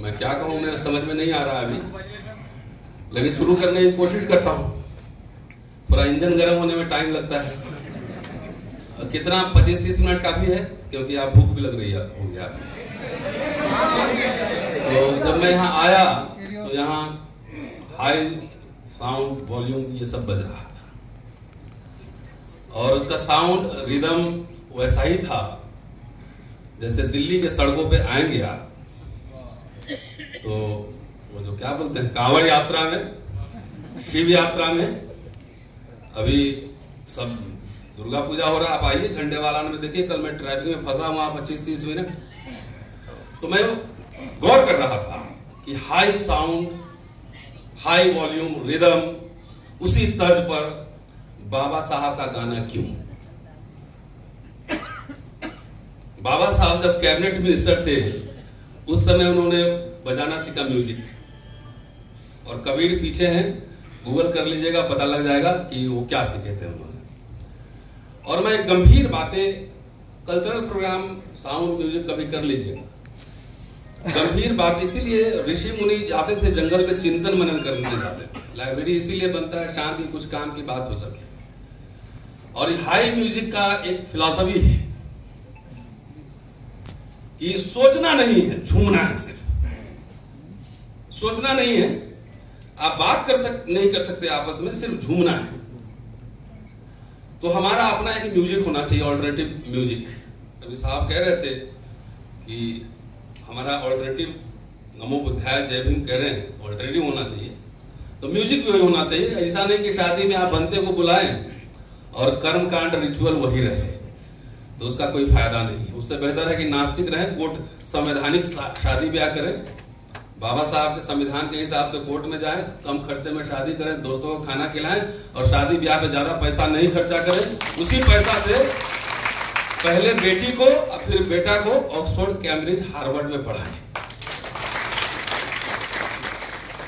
मैं क्या कहूँ, मेरे समझ में नहीं आ रहा अभी, लेकिन शुरू करने की कोशिश करता हूँ। पूरा इंजन गर्म होने में टाइम लगता है। कितना 25-30 मिनट काफी है, क्योंकि आप भूख भी लग रही है होंगी आप। तो जब मैं यहाँ आया तो यहाँ हाई साउंड वॉल्यूम ये सब बज रहा था, और उसका साउंड रिदम वैसा ही था जैसे दिल्ली के सड़कों पे आएंगे आप तो वो जो क्या बोलते हैं कांवड़ यात्रा में, शिव यात्रा में, अभी सब दुर्गा पूजा हो रहा है, आप आइए खंडेवाला में देखिए। कल मैं ट्रैफिक में फंसा हुआ 25-30 मिनट, तो मैं गौर कर रहा था कि high sound, high volume, rhythm, उसी तर्ज पर बाबा साहब का गाना क्यों। बाबा साहब जब कैबिनेट मिनिस्टर थे उस समय उन्होंने बजाना सीखा म्यूजिक, और कबीर पीछे हैं, गूगल कर लीजिएगा, पता लग जाएगा कि वो क्या सीखे थे उन्होंने। और मैं गंभीर बातें, कल्चरल प्रोग्राम साउंड म्यूजिक कभी कर लीजिएगा, गंभीर बात इसीलिए ऋषि मुनि जाते थे जंगल में, चिंतन मनन करने जाते थे। लाइब्रेरी इसीलिए बनता है शांति, कुछ काम की बात हो सके। और हाई म्यूजिक का एक फिलॉसफी है कि सोचना नहीं है, झूमना है। सिर्फ सोचना नहीं है, आप बात नहीं कर सकते आपस में, सिर्फ झूमना है। तो हमारा अपना एक म्यूजिक होना चाहिए, ऑल्टरनेटिव म्यूजिक। अभी साहब कह रहे थे कि हमारा ऑल्टरनेटिव, नमो बुद्धाय जय भीम कह रहे हैं, ऑल्टरनेटिव होना चाहिए, तो म्यूजिक भी होना चाहिए। ऐसा नहीं कि शादी में आप बनते को बुलाएं और कर्म कांड रिचुअल वही रहे, तो उसका कोई फायदा नहीं है। उससे बेहतर है कि नास्तिक रहें, कोर्ट संवैधानिक शादी ब्याह करें, बाबा साहब के संविधान के हिसाब से कोर्ट में जाएं, कम खर्चे में शादी करें, दोस्तों को खाना खिलाएं, और शादी ब्याह पे ज्यादा पैसा नहीं खर्चा करें। उसी पैसा से पहले बेटी को और फिर बेटा को ऑक्सफोर्ड, कैम्ब्रिज, हार्वर्ड में पढ़ाएं।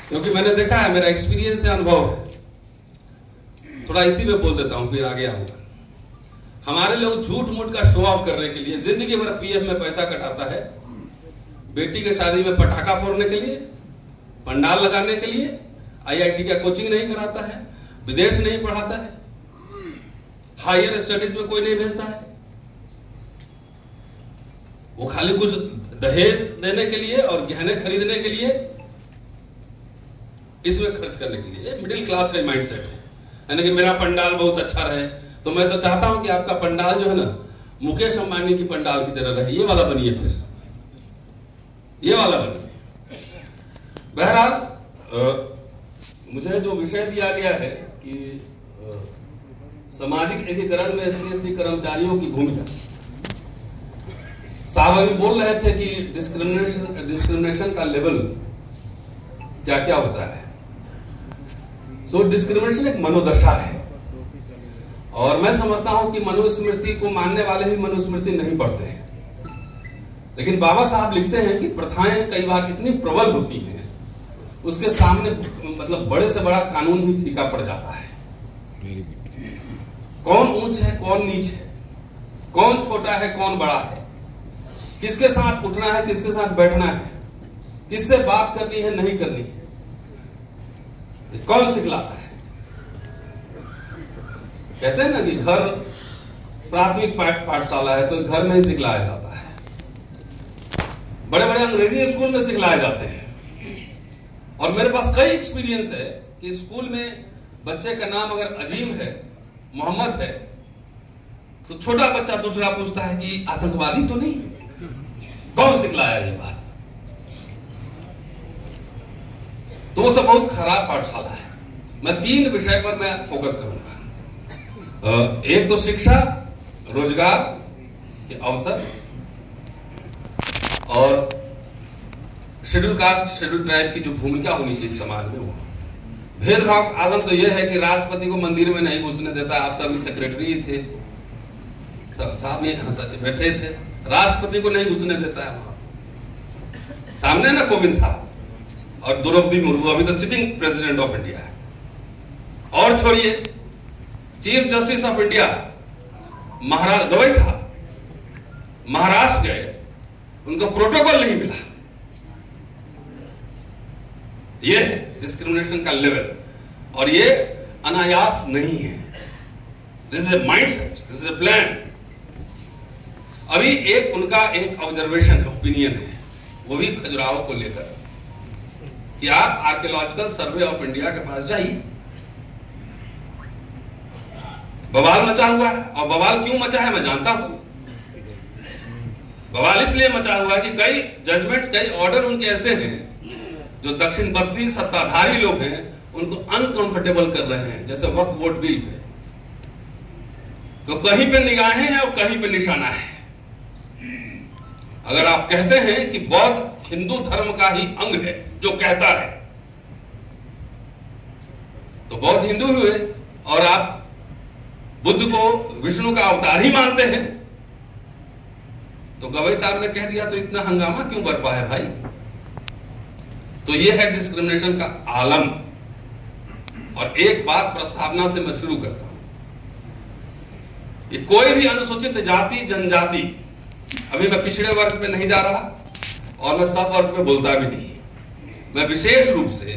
क्योंकि मैंने देखा है, मेरा एक्सपीरियंस है, अनुभव है। थोड़ा इसी में बोल देता हूं, फिर आगे आऊंगा। हमारे लोग झूठ मूठ का शो ऑफ करने के लिए जिंदगी भर पीएफ में पैसा कटाता है, बेटी के शादी में पटाखा फोड़ने के लिए, पंडाल लगाने के लिए, आईआईटी का कोचिंग नहीं कराता है, विदेश नहीं पढ़ाता है, हायर स्टडीज में कोई नहीं भेजता है। वो खाली कुछ दहेज देने के लिए और गहने खरीदने के लिए, इसमें खर्च करने के लिए। मिडिल क्लास का माइंडसेट है, यानी कि मेरा पंडाल बहुत अच्छा रहे। तो मैं तो चाहता हूं कि आपका पंडाल जो है ना, मुकेश अंबानी की पंडाल की तरह रहे। ये वाला बनिए, फिर ये वाला बनिए। बहरहाल मुझे जो विषय दिया गया है कि सामाजिक एकीकरण में एससी/एसटी कर्मचारियों की भूमिका। साहब अभी बोल रहे थे कि डिस्क्रिमिनेशन का लेवल क्या क्या होता है। सो डिस्क्रिमिनेशन एक मनोदशा है, और मैं समझता हूं कि मनुस्मृति को मानने वाले ही मनुस्मृति नहीं पढ़ते हैं। लेकिन बाबा साहब लिखते हैं कि प्रथाएं कई बार इतनी प्रबल होती हैं, उसके सामने मतलब बड़े से बड़ा कानून भी फीका पड़ जाता है। कौन ऊंच है, कौन नीच है, कौन छोटा है, कौन बड़ा है, किसके साथ उठना है, किसके साथ बैठना है, किससे बात करनी है, नहीं करनी है, कौन सिखलाता है। कहते हैं ना कि घर प्राथमिक पाठशाला है, तो घर में ही सिखलाया जाता है। बड़े बड़े अंग्रेजी स्कूल में सिखलाए जाते हैं। और मेरे पास कई एक्सपीरियंस है कि स्कूल में बच्चे का नाम अगर अजीम है, मोहम्मद है, तो छोटा बच्चा दूसरा पूछता है कि आतंकवादी तो नहीं? कौन सिखलाया ये बात? तो वो सब बहुत खराब पाठशाला है। मैं 3 विषय पर मैं फोकस करूंगा। एक तो शिक्षा, रोजगार के अवसर, और शेड्यूल कास्ट, शेड्यूल ट्राइब की जो भूमिका होनी चाहिए समाज में। वो भेदभाव आदम तो यह है कि राष्ट्रपति को मंदिर में नहीं घुसने देता। आप तो अभी सेक्रेटरी थे, साहब यहाँ बैठे थे, राष्ट्रपति को नहीं घुसने देता है वहां। सामने ना कोविंद साहब और द्रौपदी मुर्मू, अभी तो सिटिंग प्रेसिडेंट ऑफ इंडिया है। और छोड़िए, चीफ जस्टिस ऑफ इंडिया महाराज गवई साहब महाराष्ट्र गए, उनको प्रोटोकॉल नहीं मिला। ये है डिस्क्रिमिनेशन का लेवल, और ये अनायास नहीं है। This is a mindset, this is a plan. अभी एक उनका एक ऑब्जर्वेशन है, ओपिनियन है, वो भी खजुराहो को लेकर कि आप आर्कियोलॉजिकल सर्वे ऑफ इंडिया के पास जाइए। बवाल मचा हुआ है, और बवाल क्यों मचा है मैं जानता हूं। बवाल इसलिए मचा हुआ है कि कई जजमेंट्स, कई ऑर्डर उनके ऐसे हैं जो दक्षिणपंथी सत्ताधारी लोग हैं उनको अनकंफर्टेबल कर रहे हैं, जैसे वक्फ बोर्ड बिल पे। तो कहीं पे निगाहें हैं और कहीं पे निशाना है। अगर आप कहते हैं कि बौद्ध हिंदू धर्म का ही अंग है जो कहता है, तो बौद्ध हिंदू हुए, और आप बुद्ध को विष्णु का अवतार ही मानते हैं, तो गवई साहब ने कह दिया तो इतना हंगामा क्यों बरपा है भाई। तो यह है डिस्क्रिमिनेशन का आलम। और एक बात प्रस्तावना से मैं शुरू करता हूं, ये कोई भी अनुसूचित जाति जनजाति, अभी मैं पिछड़े वर्ग पे नहीं जा रहा और मैं सब वर्ग पे बोलता भी नहीं, मैं विशेष रूप से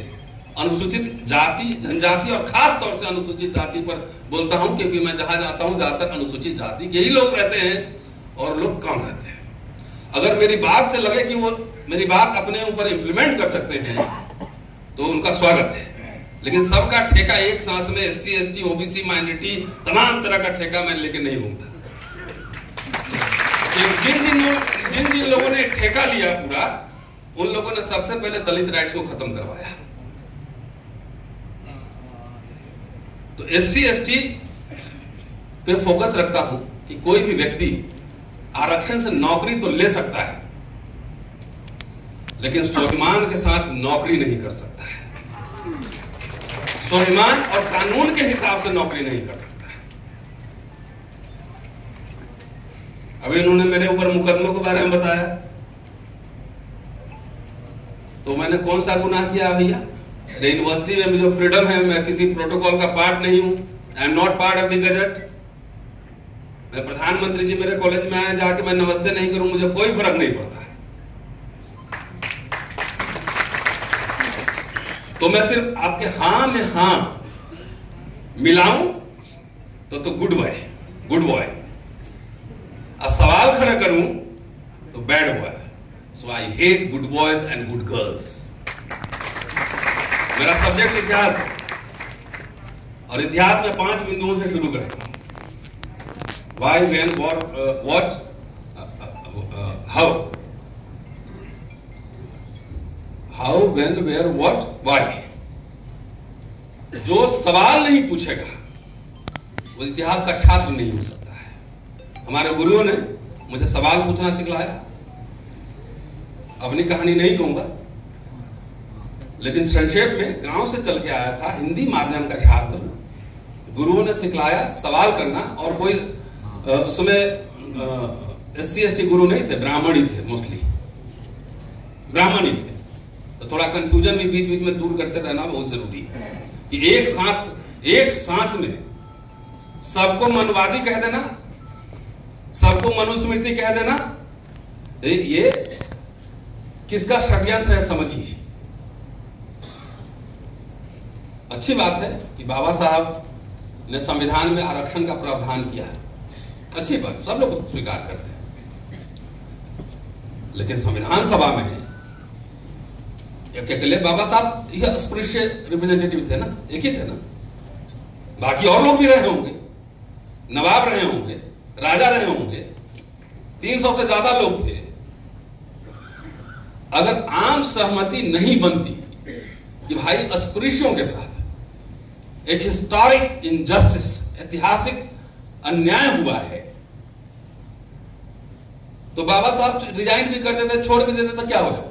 अनुसूचित जाति जनजाति और खास तौर से अनुसूचित जाति पर बोलता हूं, क्योंकि मैं जहां जाता हूं ज्यादातर अनुसूचित जाति के ही लोग रहते हैं और लोग कम रहते हैं। अगर मेरी बात से लगे कि वो मेरी बात अपने ऊपर इंप्लीमेंट कर सकते हैं तो उनका स्वागत है, लेकिन सबका ठेका एक सांस में SC ST OBC माइनॉरिटी तमाम तरह का ठेका मैं लेके नहीं घूमता। जिन जिन लोगों ने ठेका लिया पूरा, उन लोगों ने सबसे पहले दलित राइट्स को खत्म करवाया। तो SC ST पे फोकस रखता हूं कि कोई भी व्यक्ति आरक्षण से नौकरी तो ले सकता है, लेकिन स्वाभिमान के साथ नौकरी नहीं कर सकता है। स्वाभिमान और कानून के हिसाब से नौकरी नहीं कर सकता है। अभी इन्होंने मेरे ऊपर मुकदमों के बारे में बताया, तो मैंने कौन सा गुनाह किया भैया? यूनिवर्सिटी में जो फ्रीडम है, मैं किसी प्रोटोकॉल का पार्ट नहीं हूं, I am not part of the gazette. मैं प्रधानमंत्री जी मेरे कॉलेज में आए, जाके मैं नमस्ते नहीं करूं, मुझे कोई फर्क नहीं पड़ता है। तो मैं सिर्फ आपके हां में हां मिलाऊं तो गुड बॉय, गुड बॉय, और सवाल खड़ा करूं तो bad boy. So I hate good boys and good girls. मेरा सब्जेक्ट इतिहास है, और इतिहास में 5 बिंदुओं से शुरू करेंगे। Why, when, what, how. How, when, where, what, why. जो सवाल नहीं पूछेगा वो इतिहास का छात्र नहीं हो सकता है। हमारे गुरुओं ने मुझे सवाल पूछना सिखलाया। अपनी कहानी नहीं कहूंगा, लेकिन संक्षेप में गांव से चल के आया था, हिंदी माध्यम का छात्र। गुरुओं ने सिखलाया सवाल करना, और कोई उसमें SC ST गुरु नहीं थे, ब्राह्मण ही थे, मोस्टली ब्राह्मण ही थे। तो थोड़ा कंफ्यूजन भी बीच बीच में दूर करते रहना बहुत जरूरी है कि एक सांस में सबको मनुवादी कह देना, सबको मनुस्मृति कह देना, ये किसका षड्यंत्र है समझिए। अच्छी बात है कि बाबा साहब ने संविधान में आरक्षण का प्रावधान किया है, अच्छी बात, सब लोग स्वीकार करते हैं। लेकिन संविधान सभा में अकेले बाबा साहब यह अस्पृश्य रिप्रेजेंटेटिव थे ना, एक ही थे ना, बाकी और लोग भी रहे होंगे, नवाब रहे होंगे, राजा रहे होंगे, 300 से ज्यादा लोग थे। अगर आम सहमति नहीं बनती कि भाई अस्पृश्यों के साथ एक हिस्टोरिक इनजस्टिस, ऐतिहासिक अन्याय हुआ है, तो बाबा साहब रिजाइन भी कर देते, छोड़ भी देते, तो क्या हो जाता?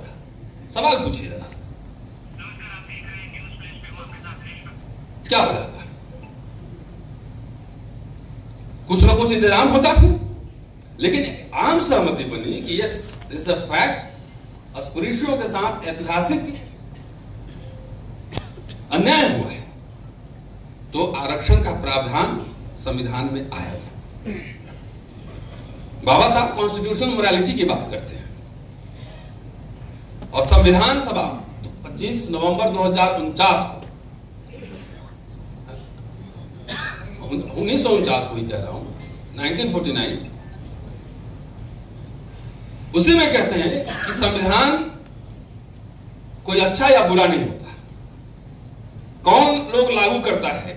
सवाल पूछिए जरा सा, क्या हो जाता? कुछ ना कुछ इंतजाम होता फिर। लेकिन आम सहमति बनी कि yes this is a fact, अस्पृश्यों के साथ ऐतिहासिक अन्याय हुआ है, तो आरक्षण का प्रावधान संविधान में आया। बाबा साहब कॉन्स्टिट्यूशनल मोरालिटी की बात करते हैं, और संविधान सभा 25 नवंबर 2049 को, 1949 को ही कह रहा हूं, 1949, उसी में कहते हैं कि संविधान कोई अच्छा या बुरा नहीं होता, कौन लोग लागू करता है,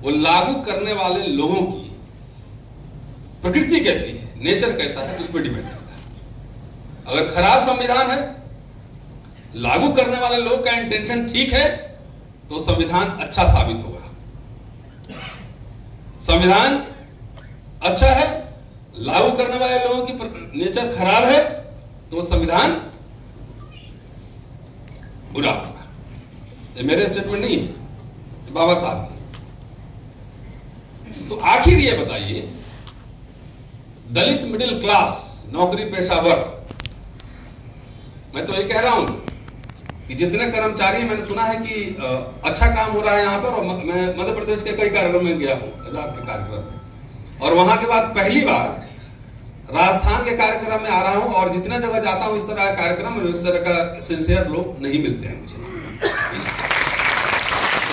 वो लागू करने वाले लोगों की प्रकृति कैसी है, नेचर कैसा है, उस पर डिपेंड करता है। अगर खराब संविधान है, लागू करने वाले लोग का इंटेंशन ठीक है, तो संविधान अच्छा साबित होगा। संविधान अच्छा है, लागू करने वाले लोगों की नेचर खराब है, तो संविधान बुरा होगा। ये मेरे स्टेटमेंट नहीं है, बाबा साहब की। तो आखिर ये बताइए, दलित मिडिल क्लास नौकरी पेशावर, मैं तो ये कह रहा हूं कि जितने कर्मचारी, मैंने सुना है कि अच्छा काम हो रहा है यहां पर, और मैं मध्य प्रदेश के कई कार्यक्रम में गया हूं, आजाद के कार्यक्रम में, और वहां के बाद पहली बार राजस्थान के कार्यक्रम में आ रहा हूं, और जितने जगह जाता हूं इस तरह का कार्यक्रम, इस तरह का सिंसियर लोग नहीं मिलते हैं मुझे।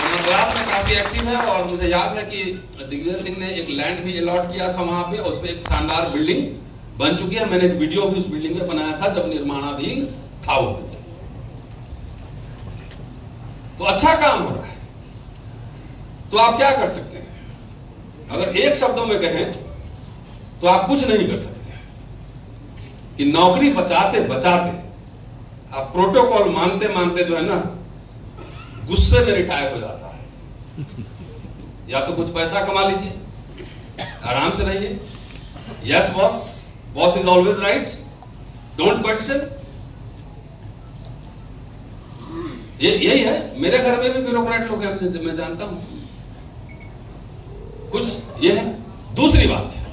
मद्रास में काफी एक्टिव है, और मुझे याद है कि दिग्विजय सिंह ने एक लैंड भी अलॉट किया था वहां पे, उस पर एक शानदार बिल्डिंग बन चुकी है। मैंने एक वीडियो भी उस बिल्डिंग में बनाया था जब निर्माणाधीन था वो बिल्डिंग। तो अच्छा काम हो रहा है, तो आप क्या कर सकते हैं? अगर एक शब्दों में कहें तो आप कुछ नहीं कर सकते कि नौकरी बचाते बचाते आप प्रोटोकॉल मानते मानते जो है ना, गुस्से में रिटायर हो जाता है। या तो कुछ पैसा कमा लीजिए, आराम से रहिए, yes boss, boss is always right, don't question. यही है, मेरे घर में भी ब्यूरोक्रेट लोग हैं, मैं जानता हूं कुछ। ये है। दूसरी बात है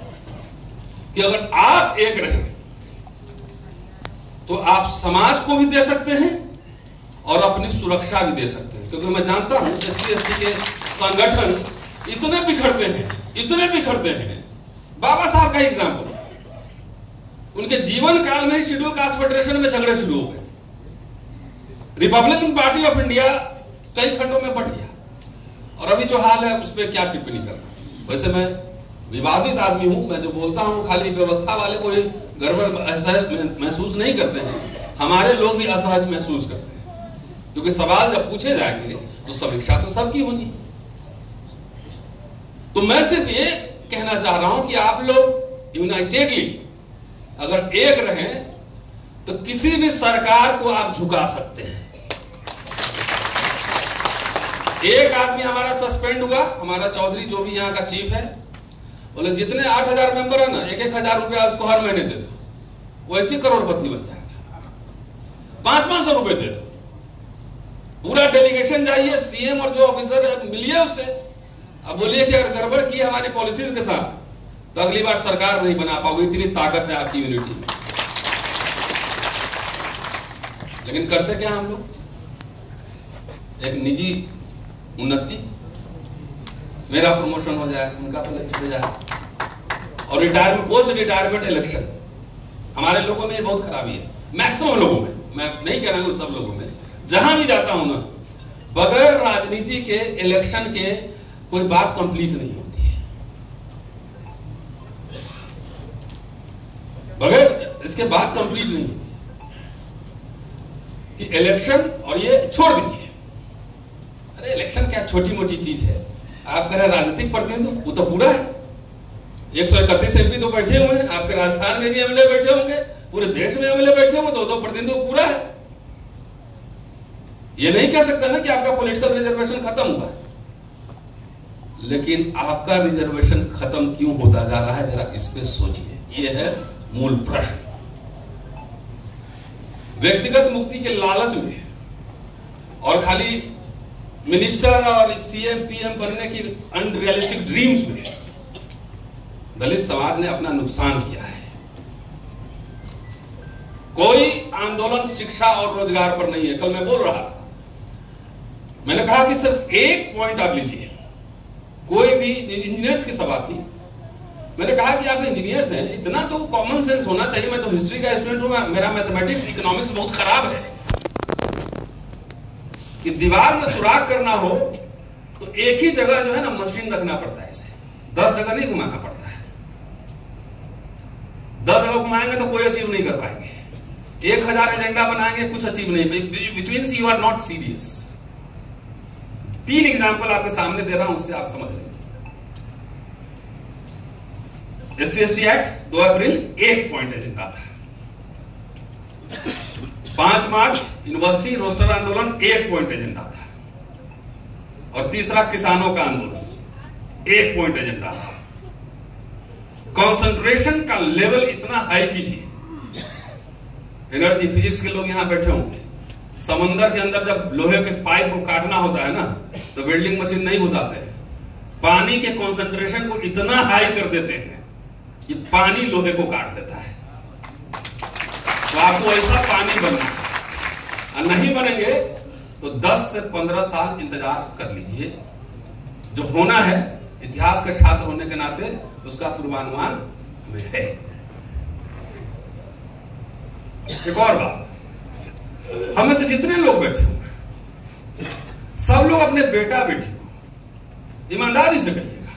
कि अगर आप एक रहें तो आप समाज को भी दे सकते हैं और अपनी सुरक्षा भी दे सकते हैं, क्योंकि मैं जानता हूं SC/ST के संगठन इतने बिखरते हैं। बाबा साहब का एग्जाम्पल, उनके जीवन काल में शेड्यूल कास्ट फेडरेशन में झगड़े शुरू हो गए। रिपब्लिकन पार्टी ऑफ इंडिया कई खंडों में बट गया, और अभी जो हाल है उस पर क्या टिप्पणी करना। वैसे मैं विवादित आदमी हूं, मैं जो बोलता हूं खाली व्यवस्था वाले कोई गड़बड़ असहज महसूस नहीं करते हैं, हमारे लोग भी असहज महसूस करते हैं, क्योंकि सवाल जब पूछे जाएंगे तो समीक्षा तो सबकी होनी। तो मैं सिर्फ ये कहना चाह रहा हूं कि आप लोग यूनाइटेडली अगर एक रहें तो किसी भी सरकार को आप झुका सकते हैं। एक आदमी हमारा सस्पेंड हुआ, हमारा चौधरी जो भी यहाँ का चीफ है, बोले जितने 8,000 मेंबर है ना, 1,000 रुपया उसको हर महीने दे दो, वो ऐसी करोड़पति बन जाएगा। 500-500 रुपए दे दो, पूरा डेलीगेशन जाइए, सीएम और जो ऑफिसर है मिलिए उससे, अब बोलिए कि अगर गड़बड़ की हमारी पॉलिसीज के साथ तो अगली बार सरकार नहीं बना पाओगे, इतनी ताकत है आपकी यूनिटी में। लेकिन करते क्या हम लोग? एक निजी उन्नति, मेरा प्रमोशन हो जाए, उनका पहले चले जाए, और रिटायरमेंट, पोस्ट रिटायरमेंट इलेक्शन। हमारे लोगों में ये बहुत खराबी है, मैक्सिमम लोगों में, मैं नहीं कह रहा हूं सब लोगों में। जहां भी जाता हूं ना, बगैर राजनीति के इलेक्शन के कोई बात कंप्लीट नहीं होती है, बगैर इसके बात कंप्लीट नहीं होती कि इलेक्शन, और ये छोड़ दीजिए, अरे इलेक्शन क्या छोटी मोटी चीज है। आप कह रहे राजनीतिक प्रतिनिधित्व, वो तो पूरा है, 131 MP तो बैठे हुए हैं, आपके राजस्थान में भी एमएलए बैठे होंगे, पूरे देश में एमएलए बैठे होंगे, तो प्रतिनिधित्व पूरा है। ये नहीं कह सकता ना कि आपका पॉलिटिकल रिजर्वेशन खत्म हुआ है, लेकिन आपका रिजर्वेशन खत्म क्यों होता जा रहा है, जरा इस पे सोचिए। ये है मूल प्रश्न। व्यक्तिगत मुक्ति के लालच में और खाली मिनिस्टर और सीएम पीएम बनने की अनरियलिस्टिक ड्रीम्स में दलित समाज ने अपना नुकसान किया है। कोई आंदोलन शिक्षा और रोजगार पर नहीं है। कल मैं बोल रहा था, मैंने कहा कि सिर्फ एक पॉइंट आप लीजिए, कोई भी इंजीनियर्स की सभा थी, मैंने कहा कि आप इंजीनियर्स हैं, इतना तो कॉमन सेंस होना चाहिए। मैं तो हिस्ट्री का स्टूडेंट हूं, मेरा मैथमेटिक्स इकोनॉमिक्स बहुत खराब है, कि दीवार में सुराख करना हो तो एक ही जगह जो है ना मशीन रखना पड़ता है, इसे 10 जगह नहीं घुमाना पड़ता है। 10 जगह घुमाएंगे तो कोई अचीव नहीं कर पाएंगे। 1000 एजेंडा बनाएंगे, कुछ अचीव नहीं, which means you are not serious. 3 example आपके सामने दे रहा हूं, उससे आप समझ लेंगे। SC/ST एक्ट 2 अप्रैल 1 पॉइंट एजेंडा था। 5 मार्च यूनिवर्सिटी रोस्टर आंदोलन 1 पॉइंट एजेंडा था। और तीसरा किसानों का आंदोलन 1 पॉइंट एजेंडा था। कंसंट्रेशन का लेवल इतना हाई कीजिए, एनर्जी फिजिक्स के लोग यहां बैठे होंगे, समंदर के अंदर जब लोहे के पाइप को काटना होता है ना, तो वेल्डिंग मशीन नहीं घुसाते हैं, पानी के कंसंट्रेशन को इतना हाई कर देते हैं कि पानी लोहे को काट देता है। तो आपको ऐसा पानी बनना है, और नहीं बनेंगे तो 10 से 15 साल इंतजार कर लीजिए। जो होना है, इतिहास के छात्र होने के नाते उसका पूर्वानुमान हमें है। एक और बात, हमें से जितने लोग बैठे हुए सब लोग अपने बेटा बेटी को ईमानदारी से कहिएगा,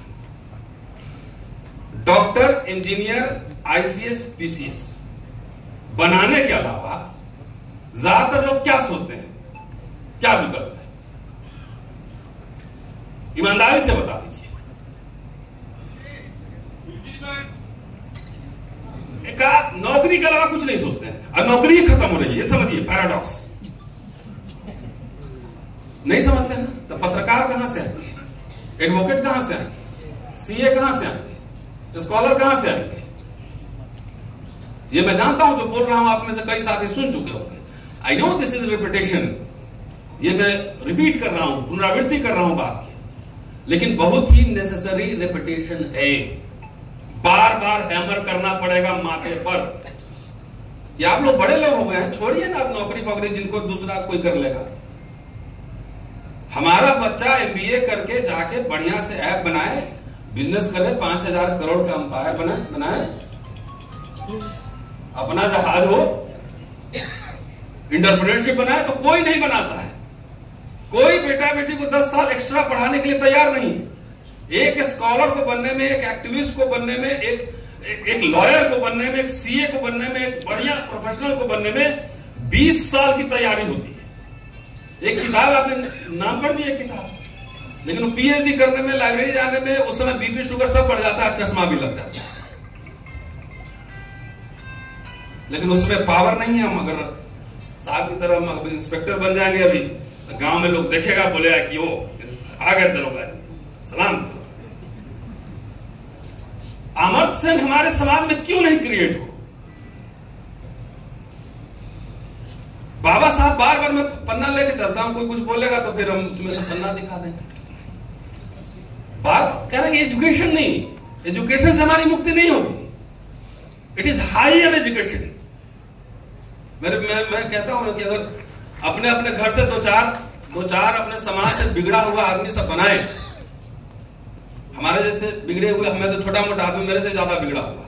डॉक्टर, इंजीनियर, ICS, PCS बनाने के अलावा ज्यादातर लोग क्या सोचते हैं, क्या विकल्प है? ईमानदारी से बता दीजिए। एक नौकरी के अलावा कुछ नहीं सोचते हैं, और नौकरी ही खत्म हो रही है, ये समझिए पैराडॉक्स। नहीं समझते हैं ना, तो पत्रकार कहां से आएंगे, एडवोकेट कहां से आएंगे, CA कहां से आएंगे, स्कॉलर कहां से आएंगे? ये मैं जानता हूं, जो बोल रहा हूं आप में से कई साथी सुन चुके होंगे। I know this is repetition, ये मैं रिपीट कर रहा हूं, पुनरावृत्ति कर रहा हूं बात की, लेकिन बहुत ही नेसेसरी रिपीटेशन है। बार बार हैमर करना पड़ेगा माथे पर। ये आप लोग बड़े लोग हो गए हैं, छोड़िए ना आप नौकरी पकड़ी जिनको दूसरा कोई कर लेगा। हमारा बच्चा MBA करके जाके बढ़िया से ऐप बनाए, बिजनेस करे, 5000 करोड़ का अंपायर बनाए, अपना जहाज हो, इंटरप्रेन्योरशिप बनाए, तो कोई नहीं बनाता है। कोई बेटा बेटी को 10 साल एक्स्ट्रा पढ़ाने के लिए तैयार नहीं है। एक स्कॉलर को बनने में, एक एक्टिविस्ट को बनने में, एक लॉयर को बनने में, एक CA को बनने में, एक बढ़िया प्रोफेशनल को बनने में 20 साल की तैयारी होती है। एक किताब आपने नाम पढ़ दिया किताब, लेकिन PhD करने में, लाइब्रेरी जाने में, उस समय BP शुगर सब बढ़ जाता है, चश्मा भी लग जाता है, लेकिन उसमें पावर नहीं है। हम अगर साहब की तरह हम इंस्पेक्टर बन जाएंगे अभी, तो गांव में लोग देखेगा, बोलेगा कि वो आ गए दरोगा जी, सलाम। अमर्त्य सेन हमारे समाज में क्यों नहीं क्रिएट हो? बाबा साहब बार बार मैं पन्ना लेके चलता हूं, कोई कुछ बोलेगा तो फिर हम उसमें से पन्ना दिखा देंगे। बार कह रहे एजुकेशन नहीं, एजुकेशन से हमारी मुक्ति नहीं होगी। It is higher education. मैं कहता हूं कि अगर अपने अपने घर से दो चार अपने समाज से बिगड़ा हुआ आदमी सब बनाए, हमारे जैसे बिगड़े हुए, हमें तो छोटा मोटा आदमी मेरे से ज्यादा बिगड़ा हुआ,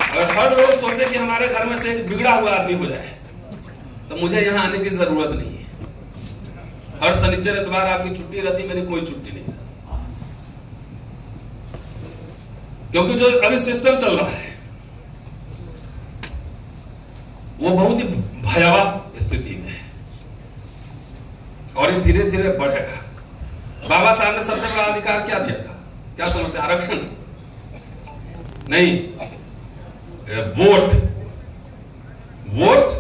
अगर हर लोग सोचे कि हमारे घर में से एक बिगड़ा हुआ आदमी हो जाए, तो मुझे यहां आने की जरूरत नहीं है। हर शनिचर इतवार आपकी छुट्टी रहती, मेरी कोई छुट्टी नहीं रहती, क्योंकि जो अभी सिस्टम चल रहा है वो बहुत ही भयावह स्थिति में है, और ये धीरे धीरे बढ़ेगा। बाबा साहब ने सबसे बड़ा अधिकार क्या दिया था? क्या समझते? आरक्षण नहीं, वोट। वोट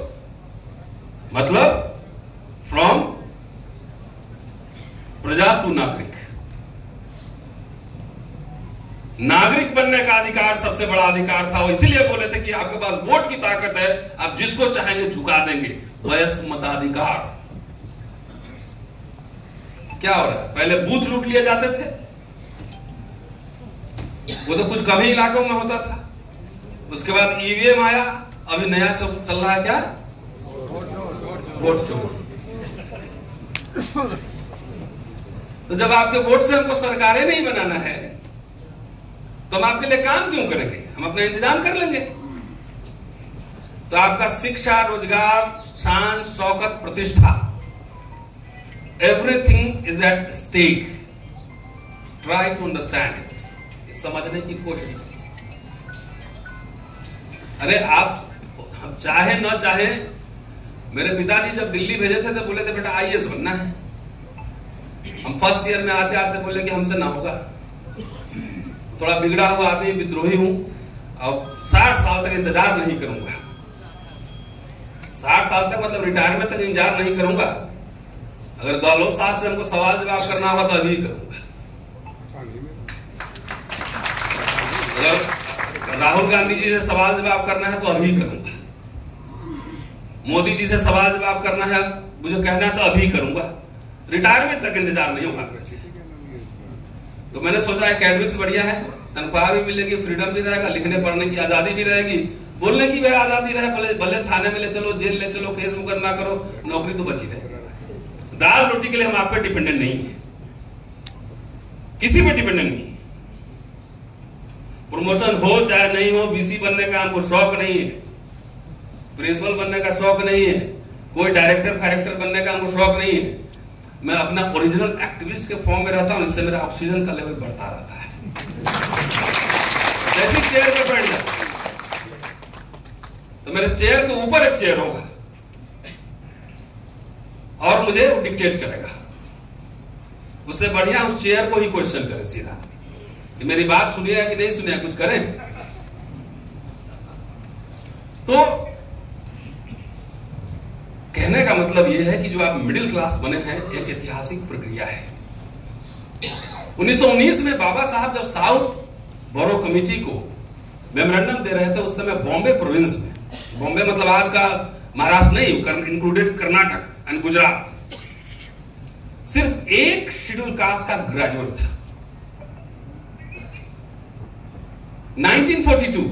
मतलब फ्रॉम प्रजा टू नागरिक। नागरिक बनने का अधिकार सबसे बड़ा अधिकार था। वो इसीलिए बोले थे कि आपके पास वोट की ताकत है, आप जिसको चाहेंगे झुका देंगे। वयस्क मताधिकार। क्या हो रहा है? पहले बूथ लूट लिए जाते थे, वो तो कुछ कम ही इलाकों में होता था। उसके बाद EVM आया, अभी नया चल रहा है क्या? वोट चोरी। तो जब आपके वोट से हमको सरकारें नहीं बनाना है, तो हम आपके लिए काम क्यों करेंगे? हम अपना इंतजाम कर लेंगे। तो आपका शिक्षा, रोजगार, शान, शौकत, प्रतिष्ठा, everything is at stake. Try to understand it, समझने की कोशिश करिए। अरे आप, हम चाहे न चाहे, मेरे पिताजी जब दिल्ली भेजे थे तो बोले थे बेटा आईएएस बनना है। हम फर्स्ट ईयर में आते आते बोले कि हमसे ना होगा, थोड़ा बिगड़ा हुआ आदमी, विद्रोही हूं, अब 60 साल तक इंतजार नहीं करूंगा। 60 साल तक मतलब रिटायरमेंट तक इंतजार नहीं करूंगा। अगर गहलोत साहब से हमको सवाल जवाब करना होगा तो अभी करूंगा। अगर राहुल गांधी जी से सवाल जवाब करना है तो अभी करूंगा। मोदी जी से सवाल जवाब करना है, मुझे कहना है तो अभी करूंगा। रिटायरमेंट तक इंतजार नहीं होगा मेरे से। तो मैंने सोचा एकेडमिक्स बढ़िया है, तनख्वाह भी मिलेगी, फ्रीडम भी रहेगा, लिखने पढ़ने की आजादी भी रहेगी, बोलने की भी आजादी रहे, भले थाने में ले चलो, जेल ले चलो, केस मुकदमा करो, नौकरी तो बची रहेगी। दाल रोटी के लिए हम आप पे डिपेंडेंट नहीं है, किसी पे डिपेंडेंट नहीं है। प्रमोशन हो चाहे नहीं हो, बीसी बनने का हमको शौक नहीं है, प्रिंसिपल बनने का शौक नहीं है, कोई डायरेक्टर फायरेक्टर बनने का हमको शौक नहीं है। मैं अपना ओरिजिनल एक्टिविस्ट के फॉर्म में रहता हूं, इससे मेरा ऑक्सीजन का लेवल बढ़ता रहता है। जैसे चेयर पे बैठ जाता तो मेरे चेयर के ऊपर एक चेयर होगा और मुझे वो डिक्टेट करेगा। उससे बढ़िया उस चेयर को ही क्वेश्चन करे सीधा कि मेरी बात सुनिए कि नहीं सुनिए, कुछ करें। तो कहने का मतलब यह है कि जो आप मिडिल क्लास बने हैं, एक ऐतिहासिक प्रक्रिया है। 1919 में बाबा साहब जब साउथ बोरो कमेटी को मेमोरेंडम दे रहे थे, उस समय बॉम्बे प्रोविंस में, बॉम्बे मतलब आज का महाराष्ट्र नहीं, इंक्लूडेड कर्नाटक एंड गुजरात, सिर्फ एक शेड्यूल कास्ट का ग्रेजुएट था। 1942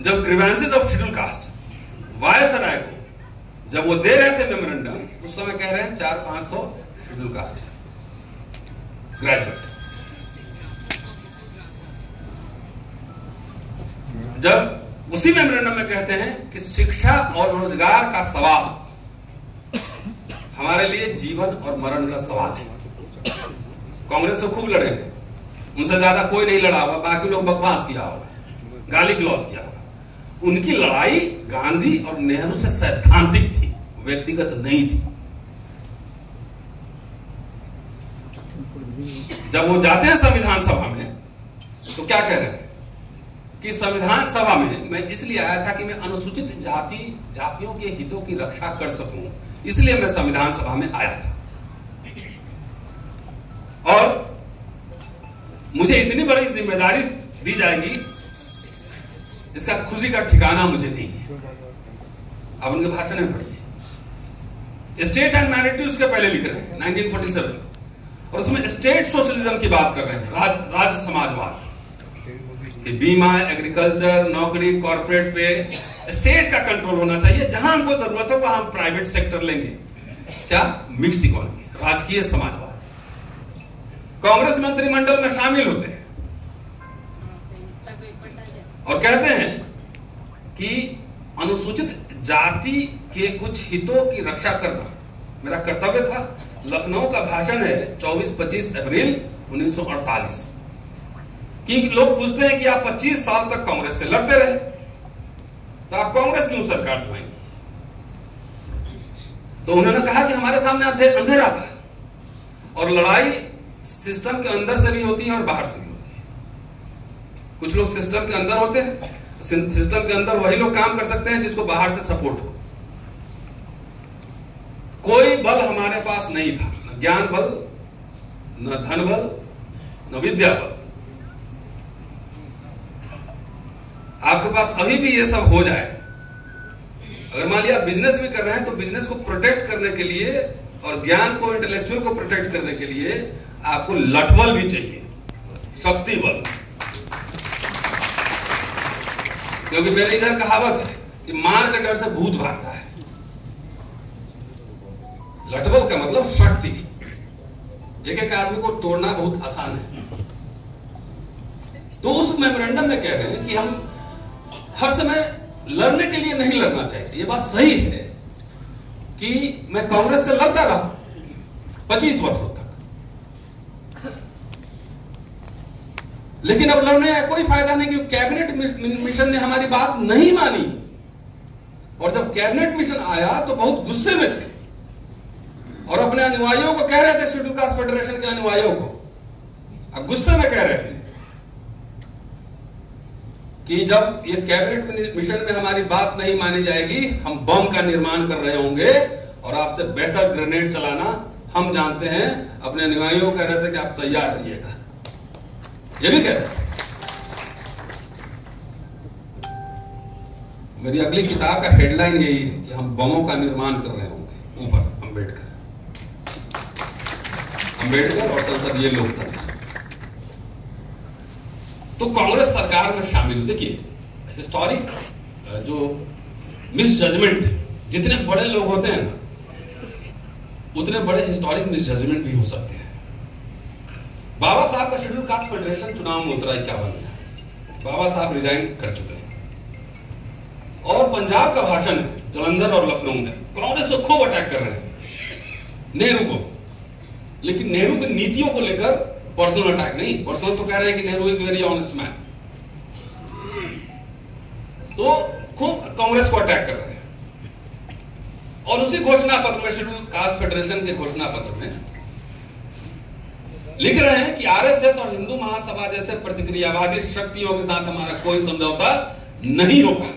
जब grievances of schedule caste viceroy को जब वो दे रहे थे मेमोरेंडम, उस समय कह रहे हैं 400-500 शेड्यूल कास्ट ग्रेजुएट। जब उसी मेमोरेंडम में कहते हैं कि शिक्षा और रोजगार का सवाल हमारे लिए जीवन और मरण का सवाल है। कांग्रेस से खूब लड़े थे, उनसे ज्यादा कोई नहीं लड़ा होगा, बाकी लोग बकवास किया होगा, गाली गलौज किया होगा। उनकी लड़ाई गांधी और नेहरू से सैद्धांतिक थी, व्यक्तिगत नहीं थी। जब वो जाते हैं संविधान सभा में तो क्या कह रहे हैं कि संविधान सभा में मैं इसलिए आया था कि मैं अनुसूचित जातियों के हितों की रक्षा कर सकूं, इसलिए मैं संविधान सभा में आया था। और मुझे इतनी बड़ी जिम्मेदारी दी जाएगी, इसका खुशी का ठिकाना मुझे नहीं है। अब उनके भाषण में पढ़िए, स्टेट एंड माइनॉरिटी उसके पहले लिख रहे हैं 1947, और उसमें स्टेट सोशलिज्म की बात कर रहे हैं, राज्य समाजवाद कि बीमा, एग्रीकल्चर, नौकरी, कॉर्पोरेट पे स्टेट का कंट्रोल होना चाहिए, जहां हमको जरूरत हो वहां हम प्राइवेट सेक्टर लेंगे। क्या? मिक्स्ड इकोनॉमी, राजकीय समाजवाद। कांग्रेस मंत्रिमंडल में शामिल होते हैं और कहते हैं कि अनुसूचित जाति के कुछ हितों की रक्षा करना मेरा कर्तव्य था। लखनऊ का भाषण है 24-25 अप्रैल 1948 कि लोग पूछते हैं कि आप 25 साल तक कांग्रेस से लड़ते रहे, तो आप कांग्रेस क्यों सरकार चलाएंगे? तो उन्होंने कहा कि हमारे सामने अंधेरा था और लड़ाई सिस्टम के अंदर से भी होती है और बाहर से भी होती है। कुछ लोग सिस्टम के अंदर होते हैं, सिस्टम के अंदर वही लोग काम कर सकते हैं जिसको बाहर से सपोर्ट हो। कोई बल हमारे पास नहीं था, न ज्ञान बल, न धन बल, न विद्या बल। आपके पास अभी भी ये सब हो जाए, अगर मान लिया बिजनेस भी कर रहे हैं तो बिजनेस को प्रोटेक्ट करने के लिए और ज्ञान को, इंटेलेक्चुअल को प्रोटेक्ट करने के लिए आपको लठबल भी चाहिए, शक्ति बल। क्योंकि मेरे इधर कहावत है कि मार के डर से भूत भागता है। लठबल का मतलब शक्ति। एक एक आदमी को तोड़ना बहुत आसान है। तो उस मेमोरेंडम में कह रहे हैं कि हम हर समय लड़ने के लिए नहीं लड़ना चाहिए। ये बात सही है कि मैं कांग्रेस से लड़ता रहा 25 वर्षों तक, लेकिन अब लड़ने का कोई फायदा नहीं, क्योंकि कैबिनेट मिशन ने हमारी बात नहीं मानी। और जब कैबिनेट मिशन आया तो बहुत गुस्से में थे और अपने अनुयायियों को कह रहे थे, शेड्यूल कास्ट फेडरेशन के अनुयायियों को अब गुस्से में कह रहे थे कि जब ये कैबिनेट मिशन में हमारी बात नहीं मानी जाएगी, हम बम का निर्माण कर रहे होंगे और आपसे बेहतर ग्रेनेड चलाना हम जानते हैं। अपने अनुयायियों को कह रहे थे कि आप तैयार रहिएगा, ये भी कह रहे थे। मेरी अगली किताब का हेडलाइन यही है कि हम बमों का निर्माण कर रहे होंगे, ऊपर अंबेडकर और संसदीय लोकतंत्र। तो कांग्रेस सरकार में शामिल, देखिए हिस्टोरिक जो मिसजजमेंट, जितने बड़े लोग होते हैं ना उतने बड़े हिस्टोरिक मिसजजमेंट भी हो सकते हैं। बाबा साहब का शेड्यूल कास्ट फेडरेशन चुनाव में उतरा 51 में, बाबा साहब रिजाइन कर चुके हैं और पंजाब का भाषण जालंधर और लखनऊ में कांग्रेस को खूब अटैक कर रहे हैं नेहरू को, लेकिन नेहरू की नीतियों को लेकर पर्सनल अटैक नहीं, पर्सनल तो कह रहे हैं कि Nehru is very honest man, तो खूब कांग्रेस को अटैक कर रहे हैं। और उसी घोषणा पत्र में, शेड्यूल कास्ट फेडरेशन के घोषणा पत्र में लिख रहे हैं कि आरएसएस और हिंदू महासभा जैसे प्रतिक्रियावादी शक्तियों के साथ हमारा कोई समझौता नहीं होगा।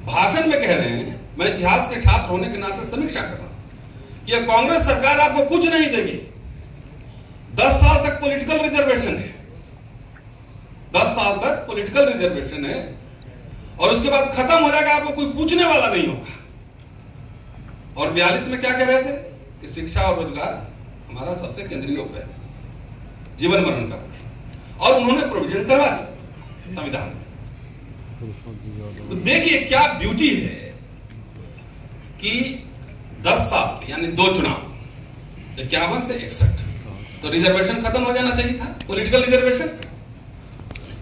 भाषण में कह रहे हैं, मैं इतिहास के छात्र होने के नाते समीक्षा कर रहा हूं कि कांग्रेस सरकार आपको कुछ नहीं देगी। 10 साल तक पॉलिटिकल रिजर्वेशन है, 10 साल तक पॉलिटिकल रिजर्वेशन है और उसके बाद खत्म हो जाएगा, आपको कोई पूछने वाला नहीं होगा। और 42 में क्या कह रहे थे कि शिक्षा और रोजगार हमारा सबसे केंद्रीय उपाय, जीवन मरण का प्रश्न, और उन्होंने प्रोविजन करवा दी संविधान में। तो देखिए क्या ब्यूटी है कि 10 साल यानी 2 चुनाव, 51 से 61, तो रिजर्वेशन खत्म हो जाना चाहिए था, पॉलिटिकल रिजर्वेशन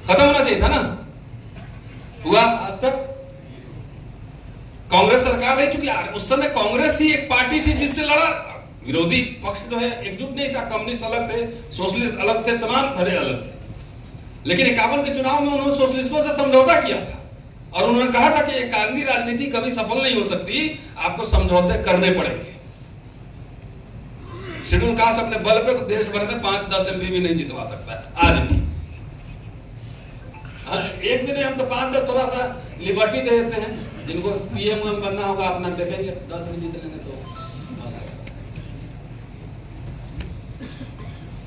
खत्म होना चाहिए था ना, हुआ आज तक? कांग्रेस सरकार रही, चूंकि उस समय कांग्रेस ही एक पार्टी थी जिससे लड़ा, विरोधी पक्ष जो है एकजुट नहीं था, कम्युनिस्ट अलग थे, सोशलिस्ट अलग थे, तमाम धड़े अलग थे। लेकिन 51 के चुनाव में उन्होंने सोशलिस्टों से समझौता किया था और उन्होंने कहा था कि एकांगी राजनीति कभी सफल नहीं हो सकती, आपको समझौते करने पड़ेंगे। शेड्यूल कास्ट अपने बल पे देश भर में 5-10 एमपी भी नहीं जितवा सकता आज भी। एक भी नहीं, हम तो 5-10 थोड़ा सा लिबर्टी दे देते हैं, जिनको पीएम बनना होगा अपना देखेंगे, 10 भी जीत लेंगे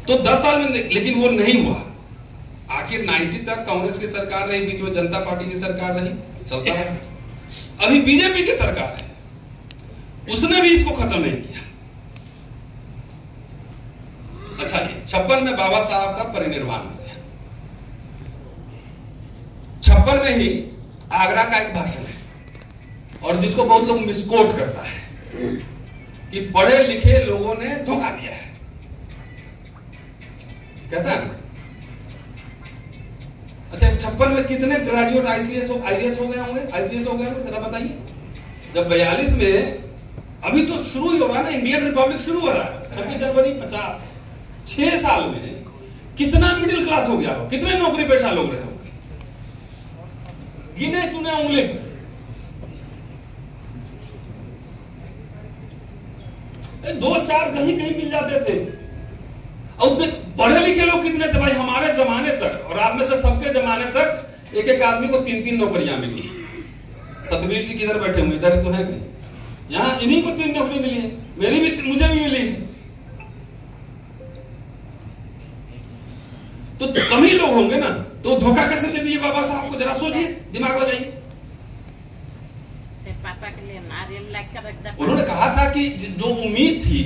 तो 10 साल में, लेकिन वो नहीं हुआ। आखिर 90 तक कांग्रेस की सरकार रही, बीच में जनता पार्टी की सरकार रही, चलता रहा। अभी बीजेपी की सरकार है, उसने भी इसको खत्म नहीं किया। अच्छा, 56 में बाबा साहब का परिनिर्वाण हो गया। 56 में ही आगरा का एक भाषण है और जिसको बहुत लोग मिसकोट करता है कि पढ़े लिखे लोगों ने धोखा दिया है, कहता है। अच्छा, 56 में कितने ग्रेजुएट आईएएस हो गए होंगे, आईपीएस हो गए होंगे, जरा बताइए। जब 42 में, अभी तो शुरू ही हो रहा है ना, इंडियन रिपब्लिक शुरू हो रहा है, 26 जनवरी 50, 6 साल में कितना मिडिल क्लास हो गया हो, कितने नौकरी पेशा लोग रहे होंगे, गिने चुने उंगली पर। 2-4 कहीं कहीं मिल जाते थे। और उसमें पढ़े लिखे लोग कितने थे भाई, हमारे जमाने तक और आप में से सबके जमाने तक एक एक आदमी को 3-3 नौकरियां मिली। सतबीर जी किधर बैठे हुए, इधर तो है नहीं, यहां इन्हीं को 3 नौकरी मिली है, मेरी भी, मुझे भी मिली है। तो कम ही लोग होंगे ना, तो धोखा कैसे दे दिए बाबा साहब को, जरा सोचिए, दिमाग लगाइए। उन्होंने कहा था कि जो उम्मीद थी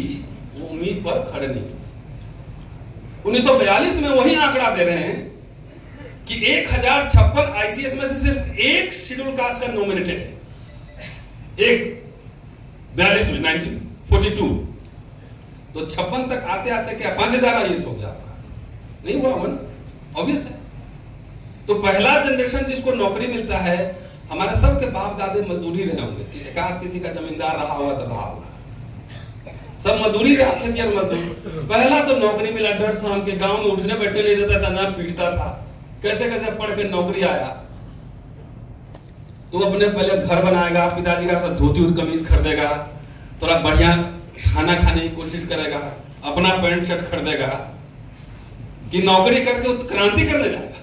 वो उम्मीद पर खड़े नहीं। 1942 में वही आंकड़ा दे रहे हैं कि 1056 आईसीएस में से सिर्फ एक शेड्यूल कास्ट का नॉमिनेटेड है, एक 42 में 1942, तो 56 तक आते आते क्या 5000 आईएएस हो गया? नहीं हुआ, वन ऑब्वियस है। तो पहला जनरेशन जिसको नौकरी मिलता है, हमारे सबके बाप दादे मजदूरी रहे होंगे कि एकाध किसी का जमींदार रहा हुआ तो रहा होगा, सब मजदूरी रहा, खेती और मजदूर। पहला तो नौकरी मिला, डर शाम के गांव में उठने बैठने नहीं देता था, ना पीटता था, कैसे कैसे पढ़ के नौकरी आया। तो अपने पहले घर बनाएगा, पिताजी का धोती कमीज खरीदेगा, थोड़ा बढ़िया खाना खाने की कोशिश करेगा, अपना पैंट शर्ट खरीदेगा, कि नौकरी करके क्रांति करने जाएगा।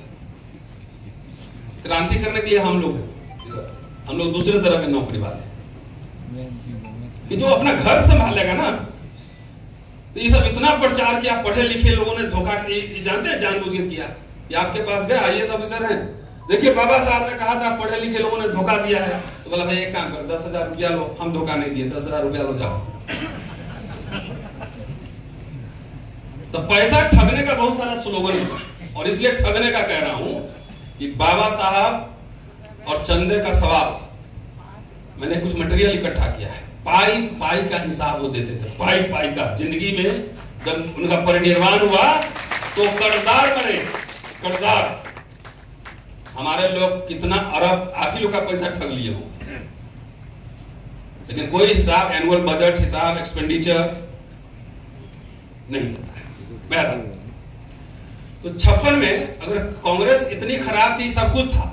क्रांति करने के लिए हम लोग दूसरे तरह के नौकरी वाले कि जो अपना घर संभालेगा ना। तो ये सब इतना प्रचार किया, पढ़े लिखे लोगों ने धोखा, जानते हैं जानबूझ के किया। ये आपके पास गए आईएएस ऑफिसर हैं, देखिए बाबा साहब ने कहा था पढ़े लिखे लोगों ने धोखा दिया है, तो बोला भाई एक काम कर, 10,000 रुपया लो, हम धोखा नहीं दिए, 10,000 रुपया लो, जाओ। तो पैसा ठगने का बहुत सारा स्लोगन है, और इसलिए ठगने का कह रहा हूं कि बाबा साहब और चंदे का सवाल, मैंने कुछ मटेरियल इकट्ठा किया है। पाई पाई का हिसाब वो देते थे, पाई पाई का। जिंदगी में जब उनका परिनिर्वाण हुआ तो कर्जदार बने, कर्जदार। हमारे लोग कितना अरब आप ही लोग का पैसा ठग लिए हो, लेकिन कोई हिसाब, एनुअल बजट हिसाब, एक्सपेंडिचर नहीं होता है। बहरहाल तो 56 में अगर कांग्रेस इतनी खराब थी, सब कुछ था,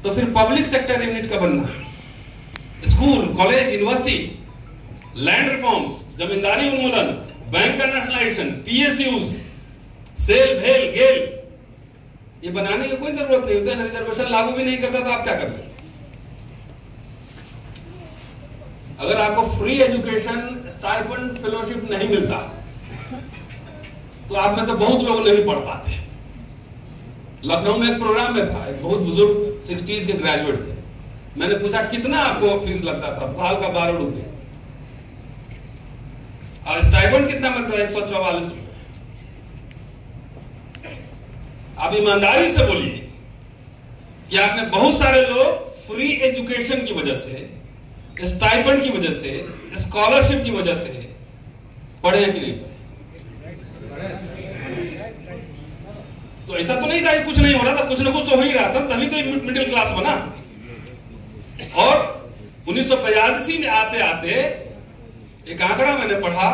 तो फिर पब्लिक सेक्टर यूनिट का बनना, school, college, university, land reforms, जमींदारी उन्मूलन, बैंक का नेशनलाइजेशन, पीएसयूज, सेल, भेल, गेल, ये बनाने की कोई जरूरत नहीं होती। रिजर्वेशन लागू भी नहीं करता तो आप क्या कर लेते? अगर आपको फ्री एजुकेशन, स्टाइपेंड, फेलोशिप नहीं मिलता तो आप में से बहुत लोग नहीं पढ़ पाते। लखनऊ में एक प्रोग्राम में था, एक बहुत बुजुर्ग 60s के ग्रेजुएट थे, मैंने पूछा कितना आपको फीस लगता था? साल का 12 रुपये। और स्टाइपेंड कितना मिलता है? 144 रुपये। आप ईमानदारी से बोलिए कि आप में बहुत सारे लोग फ्री एजुकेशन की वजह से, स्टाइपेंड की वजह से, स्कॉलरशिप की वजह से पढ़े कि नहीं पढ़े? तो ऐसा तो नहीं था कि कुछ नहीं हो रहा था, कुछ ना कुछ तो हो ही रहा था, तभी तो मिडिल क्लास बना। और 1985 में आते आते एक आंकड़ा मैंने पढ़ा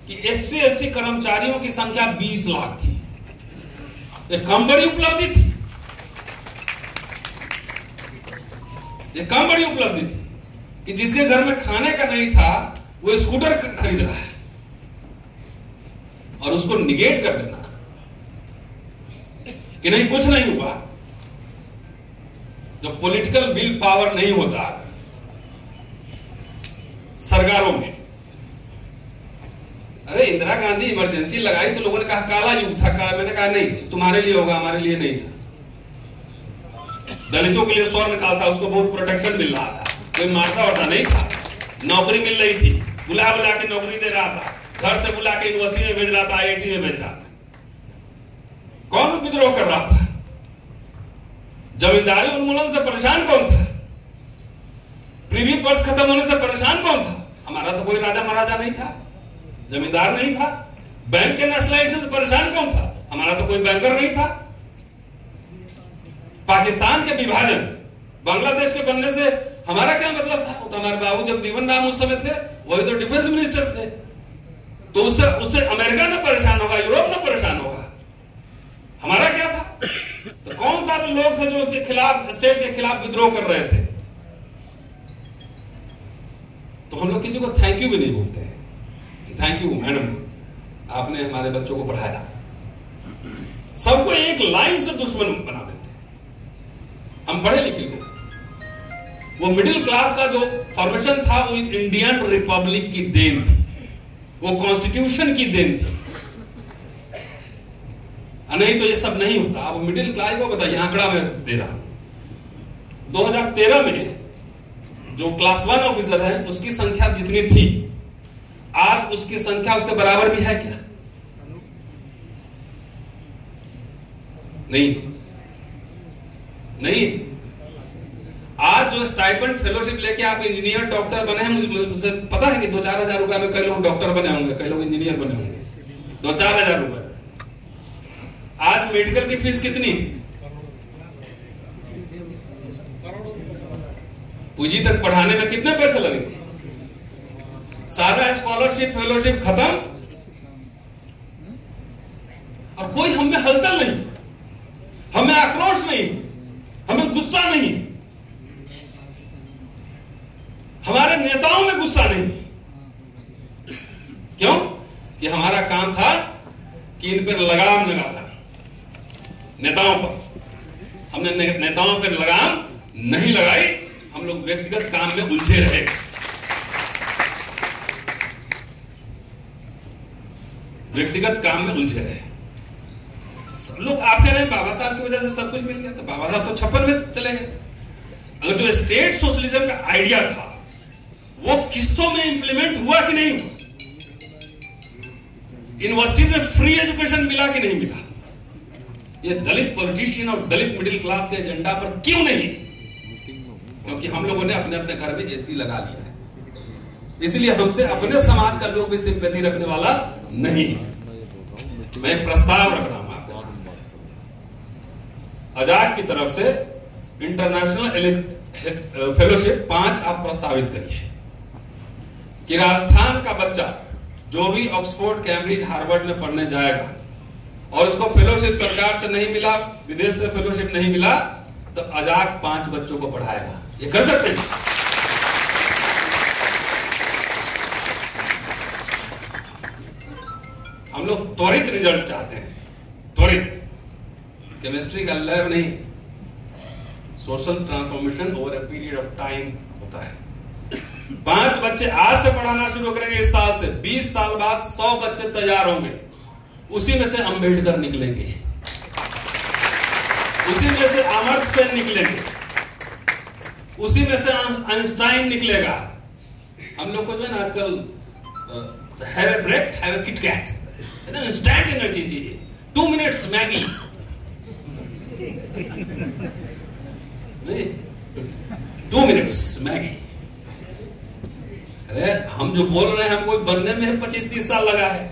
कि SC ST कर्मचारियों की संख्या 20 लाख थी। एक कम बड़ी उपलब्धि थी, ये कम बड़ी उपलब्धि थी कि जिसके घर में खाने का नहीं था वो स्कूटर खरीद रहा है, और उसको निगेट कर देना कि नहीं कुछ नहीं हुआ। जो पॉलिटिकल विल पावर नहीं होता सरकारों में। अरे इंदिरा गांधी इमरजेंसी लगाई तो लोगों ने कहा काला युग था, मैंने कहा नहीं, तुम्हारे लिए होगा, हमारे लिए नहीं था। दलितों के लिए स्वर्ण निकालता, उसको बहुत प्रोटेक्शन मिल रहा था, कोई मारता वारता नहीं था, नौकरी मिल रही थी, बुला बुला के नौकरी दे रहा था, घर से बुला के यूनिवर्सिटी में भेज रहा था, IIT में भेज रहा था। कौन विद्रोह कर रहा था? जमींदारी उन्मूलन से परेशान कौन था? प्रीवी पर्स खत्म होने से परेशान कौन था? हमारा तो कोई राजा महाराजा नहीं था, जमींदार नहीं था। बैंक के नेशनलाइजेशन से परेशान कौन था? हमारा तो कोई बैंकर नहीं था। पाकिस्तान के विभाजन, बांग्लादेश के बनने से हमारा क्या मतलब था? तो हमारे बाबू जगजीवन राम उस समय थे, वही तो डिफेंस मिनिस्टर थे। तो उससे अमेरिका न परेशान होगा, यूरोप न परेशान होगा, हमारा क्या था? तो कौन सारे लोग थे जो उसके खिलाफ, स्टेट के खिलाफ विद्रोह कर रहे थे? तो हम लोग किसी को थैंक यू भी नहीं बोलते हैं कि थैंक यू मैडम, आपने हमारे बच्चों को पढ़ाया। सबको एक लाइन से दुश्मन बना देते हैं। हम पढ़े लिखे लोग, वो मिडिल क्लास का जो फॉर्मेशन था वो इंडियन रिपब्लिक की देन थी, वो कॉन्स्टिट्यूशन की देन थी, नहीं तो ये सब नहीं होता। अब मिडिल क्लास को बताइए, आंकड़ा मैं दे रहा हूं, 2013 में जो क्लास 1 ऑफिसर है उसकी संख्या जितनी थी, आज उसकी संख्या उसके बराबर भी है क्या? नहीं, नहीं। आज जो स्टाइपेंड फेलोशिप लेके आप इंजीनियर डॉक्टर बने हैं, मुझे पता है कि 2-4 हजार रुपए में कई लोग डॉक्टर बने होंगे, कई लोग इंजीनियर बने होंगे, 2-4 हजार रुपए। आज आज मेडिकल की फीस कितनी है? पीजी तक पढ़ाने में कितने पैसे लगेंगे? सारा स्कॉलरशिप फेलोशिप खत्म और कोई हम में हलचल नहीं, हमें आक्रोश नहीं, हमें गुस्सा नहीं, हमारे नेताओं में गुस्सा नहीं। क्यों? कि हमारा काम था कि इन पर लगाम लगाना, नेताओं पर। हमने नेताओं पर लगाम नहीं लगाई, हम लोग व्यक्तिगत काम में उलझे रहे। व्यक्तिगत काम में उलझे रहे। सब लोग आप कह रहे हैं बाबा साहब की वजह से सब कुछ मिल गया, तो बाबा साहब तो 56 में चले गए। अगर जो स्टेट सोशलिज्म का आइडिया था वो किस्सों में इंप्लीमेंट हुआ कि नहीं? यूनिवर्सिटीज में फ्री एजुकेशन मिला कि नहीं मिला? ये दलित पॉलिटिशियन और दलित मिडिल क्लास के एजेंडा पर क्यों नहीं? क्योंकि हम लोगों ने अपने अपने घर में एसी लगा लिया है। इसलिए हमसे अपने समाज का लोग भी सिंपैथी रखने वाला नहीं। मैं प्रस्ताव रख रहा हूं आपके सामने, अजाक की तरफ से इंटरनेशनल फेलोशिप 5 आप प्रस्तावित करिए कि राजस्थान का बच्चा जो भी ऑक्सफोर्ड, कैम्ब्रिज, हार्वर्ड में पढ़ने जाएगा और उसको फेलोशिप सरकार से नहीं मिला, विदेश से फेलोशिप नहीं मिला, तो अजाक 5 बच्चों को पढ़ाएगा। ये कर सकते हैं। हम लोग त्वरित रिजल्ट चाहते हैं, त्वरित। केमिस्ट्री का लैब नहीं, social transformation over a period of time होता है। 5 बच्चे आज से पढ़ाना शुरू करेंगे, इस साल से 20 साल बाद 100 बच्चे तैयार होंगे। उसी में से अम्बेडकर निकलेंगे, उसी में से अमर्त्य सेन निकलेंगे, उसी में से आइंस्टाइन निकलेगा। हम लोग को जो है ना आजकल have a break, have a KitKat, instant energy चाहिए। 2 मिनट्स मैगी, नहीं 2 मिनट्स मैगी। अरे हम जो बोल रहे हैं हमको बनने में 25-30 साल लगा है।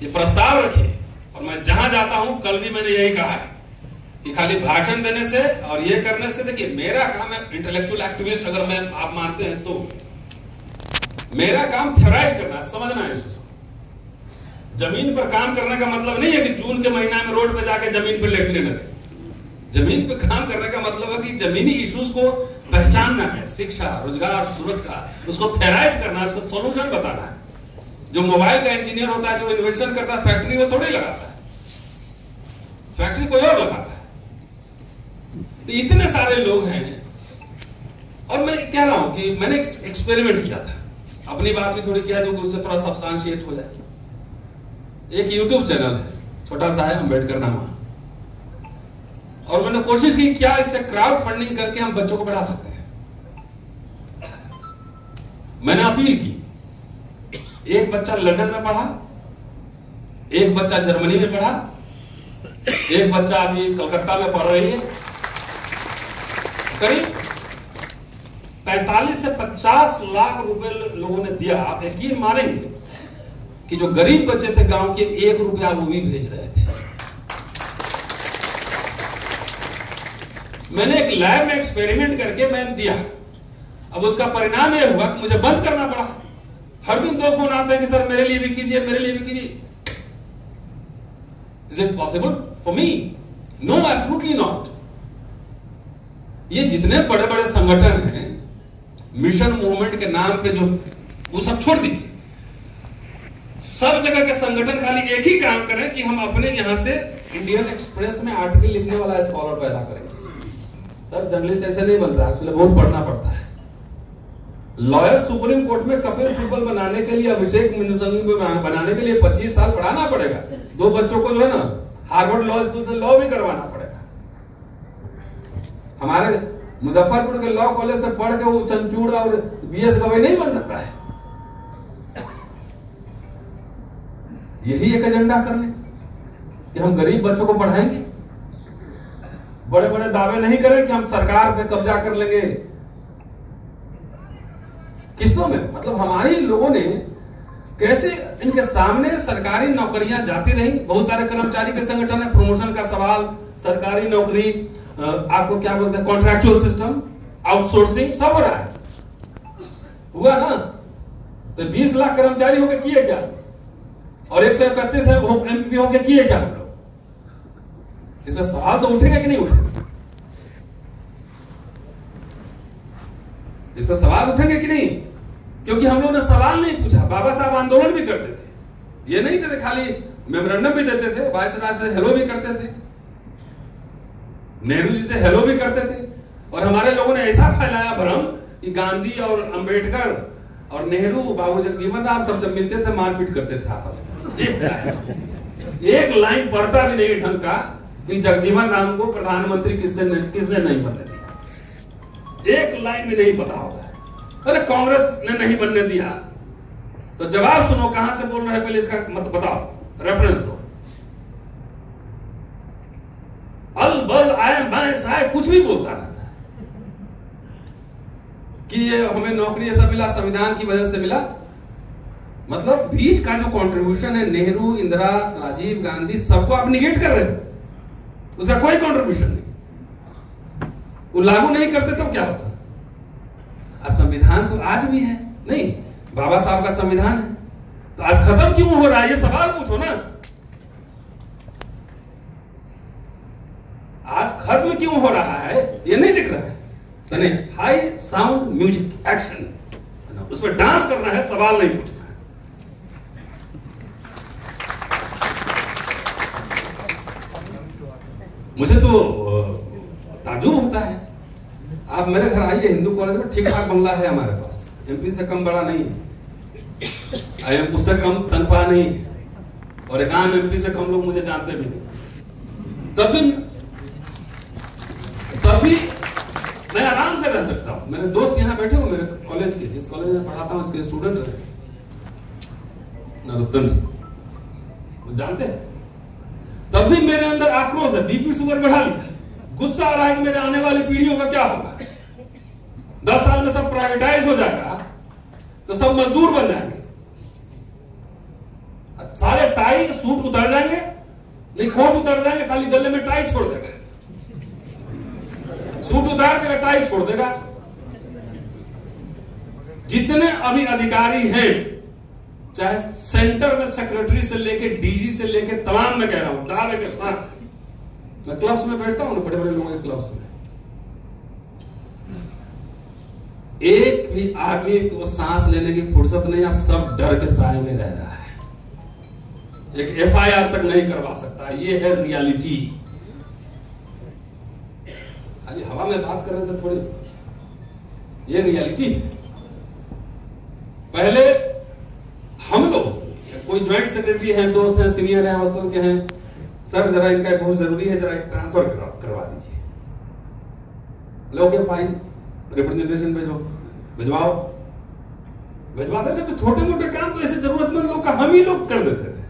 ये प्रस्ताव रखिए। और मैं जहां जाता हूं, कल भी मैंने यही कहा है कि खाली भाषण देने से और ये करने से, देखिए मेरा काम है इंटेलेक्चुअल एक्टिविस्ट, अगर मैं आप मानते हैं तो मेरा काम थ्योराइज करना है, समझना है इसको। जमीन पर काम करने का मतलब नहीं है कि जून के महीना में रोड पे जाके जमीन पे लेटने लगे। जमीन पे काम करने का मतलब है कि जमीनी इश्यूज को पहचानना है, शिक्षा, रोजगार, सुरक्षा, उसको थ्योराइज करना है, उसको सॉल्यूशन बताना है। जो मोबाइल का इंजीनियर होता है, जो इन्वेंशन करता है, फैक्ट्री वो थोड़ी लगाता है, फैक्ट्री कोई और लगाता है। तो इतने सारे लोग हैं। और मैं कह रहा हूं कि मैंने एक्सपेरिमेंट किया था, अपनी बात भी थोड़ी किया जो उससे थोड़ा सब्सटेंशिएट हो जाए। एक यूट्यूब चैनल है, छोटा सा है, अम्बेडकर नामा, और मैंने कोशिश की क्या इससे क्राउड फंडिंग करके हम बच्चों को बढ़ा सकते हैं। मैंने अपील की, एक बच्चा लंदन में पढ़ा, एक बच्चा जर्मनी में पढ़ा, एक बच्चा अभी कलकत्ता में पढ़ रही है। करीब 45 से 50 लाख रुपए लोगों ने दिया। आप यकीन मानेंगे कि जो गरीब बच्चे थे गांव के, 1 रुपया वो भी भेज रहे थे। मैंने एक लैब में एक्सपेरिमेंट करके मैंने दिया। अब उसका परिणाम यह हुआ कि मुझे बंद करना पड़ा। हर दिन 2 फोन आते हैं कि सर मेरे लिए भी कीजिए, मेरे लिए भी कीजिए। Is it possible for me? No, absolutely not. ये जितने बड़े बड़े संगठन हैं, मिशन मूवमेंट के नाम पे, जो वो सब छोड़ दीजिए। सब जगह के संगठन खाली एक ही काम करें कि हम अपने यहां से इंडियन एक्सप्रेस में आर्टिकल लिखने वाला स्कॉलर पैदा करेंगे। सर जर्नलिस्ट ऐसे नहीं बनता है, उसके लिए बहुत पढ़ना पड़ता है। लॉयर सुप्रीम कोर्ट में कपिल सिब्बल बनाने के लिए, अभिषेक मनु सिंघवी बनाने के लिए 25 साल पढ़ाना पड़ेगा। 2 बच्चों को जो है ना हार्वर्ड लॉ स्कूल से लॉ भी करवाना पड़ेगा। हमारे मुजफ्फरपुर के लॉ कॉलेज से पढ़ के वो चंचूड़ और बीएस गवई नहीं बन सकता है। यही एक एजेंडा करने कि हम गरीब बच्चों को पढ़ाएंगे। बड़े बड़े दावे नहीं करें कि हम सरकार पे कब्जा कर लेंगे। किस्तों में, मतलब हमारे लोगों ने कैसे इनके सामने सरकारी नौकरियां जाती रही, बहुत सारे कर्मचारी के संगठन है, प्रमोशन का सवाल, सरकारी नौकरी, आपको क्या बोलते हैं, कॉन्ट्रैक्चुअल सिस्टम, आउटसोर्सिंग, सब हो रहा है। हुआ ना? तो 20 लाख कर्मचारी होकर किए क्या, और 131 एमपी होकर किए क्या हम लोग? इसमें सवाल तो उठेगा कि नहीं उठेगा? इस पर सवाल उठेंगे कि नहीं? क्योंकि हम लोगों ने सवाल नहीं पूछा। बाबा साहब आंदोलन भी करते थे, ये नहीं थे खाली मेमोरेंडम भी देते थे, वायसराय से हेलो भी करते थे, नेहरू जी से हेलो भी करते थे। और हमारे लोगों ने ऐसा फैलाया भ्रम कि गांधी और अंबेडकर और नेहरू, बाबू जगजीवन राम सब जब मिलते थे मारपीट करते थे आपस में। एक लाइन पढ़ता भी नहीं ढंग का कि जगजीवन राम को प्रधानमंत्री किसने नहीं बनने दिया, एक लाइन भी नहीं पता होता है। अरे कांग्रेस ने नहीं बनने दिया, तो जवाब सुनो, कहां से बोल रहे हैं पहले इसका मत बताओ, रेफरेंस दो। अल बल आए बाएं साए कुछ भी बोलता रहता है कि ये हमें नौकरी ऐसा मिला, संविधान की वजह से मिला। मतलब बीच का जो कंट्रीब्यूशन है, नेहरू, इंदिरा, राजीव गांधी, सबको आप निगेट कर रहे हैं, उसका कोई कंट्रीब्यूशन नहीं। वो लागू नहीं करते तो क्या होता? संविधान तो आज भी है, नहीं बाबा साहब का संविधान है, तो आज खत्म क्यों हो रहा है? ये सवाल पूछो ना, आज खत्म क्यों हो रहा है? ये नहीं दिख रहा है। हाई साउंड म्यूजिक एक्शन, उस पर डांस करना है, सवाल नहीं पूछना है। मुझे तो ताज्जुब होता है, आप मेरे घर आइए, हिंदू कॉलेज में ठीक ठाक बंगला है हमारे पास, एमपी से कम बड़ा नहीं है, उससे कम तनख्वाह नहीं है, और एक आम एमपी से कम लोग मुझे जानते भी नहीं। तब भी मैं आराम से रह सकता हूं। मेरे दोस्त यहाँ बैठे हो, मेरे कॉलेज के, जिस कॉलेज में पढ़ाता हूं, इसके स्टूडेंट है नरोत्तम जी, जानते हैं। तब भी मेरे अंदर आक्रोश है, बीपी शुगर बढ़ा लिया, गुस्सा आ रहा है कि मेरे आने वाली पीढ़ियों का क्या होगा। 10 साल में सब प्राइवेटाइज हो जाएगा तो सब मजदूर बन जाएंगे, सारे टाई सूट उतर जाएंगे, नहीं कोट उतर जाएंगे, खाली गले में टाई छोड़ देगा, सूट उतार देगा, टाई छोड़ देगा। जितने अभी अधिकारी हैं, चाहे सेंटर में सेक्रेटरी से लेके डीजी से लेके तमाम, मैं कह रहा हूं दावे के साथ, मैं क्लब्स में बैठता हूं ना, बड़े बड़े लोगों के क्लब्स में, एक भी आदमी को सांस लेने की फुर्सत नहीं है, सब डर के साए में रह रहा है, एक एफआईआर तक नहीं करवा सकता। ये है रियलिटी। खाली हवा में बात करने से थोड़ी, ये रियलिटी है। पहले हम लोग, कोई ज्वाइंट सेक्रेटरी हैं, दोस्त हैं, सीनियर हैं, हॉस्टल के हैं, सर जरा इनका बहुत जरूरी है, जरा ट्रांसफर करवा दीजिए, लोग फाइन, रिप्रेजेंटेशन भिजवाते थे। तो छोटे मोटे काम तो ऐसे जरूरतमंद लोग का हम ही लोग कर देते थे।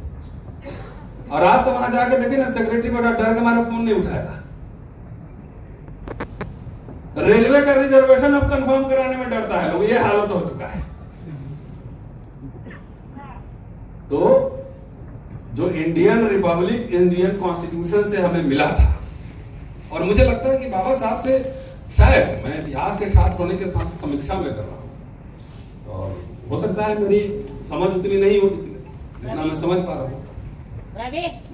और आप तो वहां जाके देखे ना, सेक्रेटरी बड़ा डर के हमारा फोन नहीं उठाएगा। रेलवे का रिजर्वेशन अब कंफर्म कराने में डरता है लोग, ये हालत हो चुका है। तो जो इंडियन रिपब्लिक, इंडियन कॉन्स्टिट्यूशन से हमें मिला था, और मुझे लगता है कि बाबा साहब से, शायद मैं इतिहास के छात्र होने के साथ समीक्षा में कर रहा हूं, और हो सकता है मेरी समझ उतनी नहीं होती जितना मैं समझ पा रहा हूं।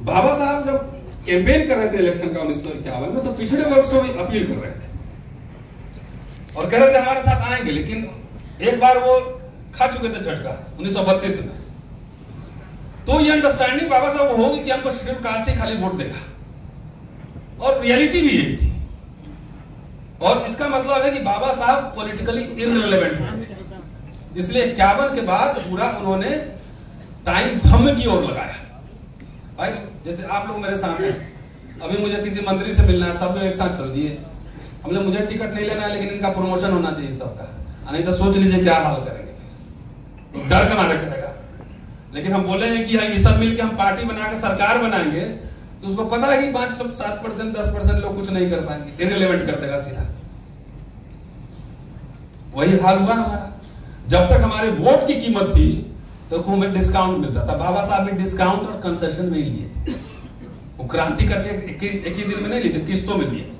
बाबा साहब जब कैंपेन कर रहे थे इलेक्शन का 1951 में, तो पिछड़े वर्ग से भी अपील कर रहे थे और कह रहे थे हमारे साथ आएंगे, लेकिन एक बार वो खा चुके थे झटका 1932 में। तो ये अंडरस्टैंडिंग बाबा साहब को होगी कि हमको शेड्यूल कास्ट ही खाली वोट देगा, और रियलिटी भी यही थी। और इसका मतलब है कि बाबा साहब पॉलिटिकली इररिलेवेंट हो, इसलिए 51 के बाद पूरा उन्होंने टाइम धम्म की ओर लगाया। भाई जैसे आप लोग मेरे साथ हैं, अभी मुझे किसी मंत्री से मिलना है, सब लोग एक साथ चल दिए, हमने मुझे टिकट नहीं लेना है, लेकिन इनका प्रमोशन होना चाहिए सबका, नहीं तो सोच लीजिए क्या हाल करेंगे, डर का मारे करेगा। लेकिन हम बोलेंगे कि ये सब मिलकर हम पार्टी बना के सरकार बनाएंगे, तो उसको पता है कि 5-7%, 10% लोग कुछ नहीं कर पाएंगे, इररिलेवेंट कर देगा सीधा। वही हाल हुआ हमारा। जब तक हमारे वोट की कीमत थी, तो हमें डिस्काउंट मिलता था। बाबा साहब ने डिस्काउंट और कंसेशन में ही लिए थे, वो क्रांति करके एक ही दिन में नहीं लिए थे, किस्तों में लिए थे।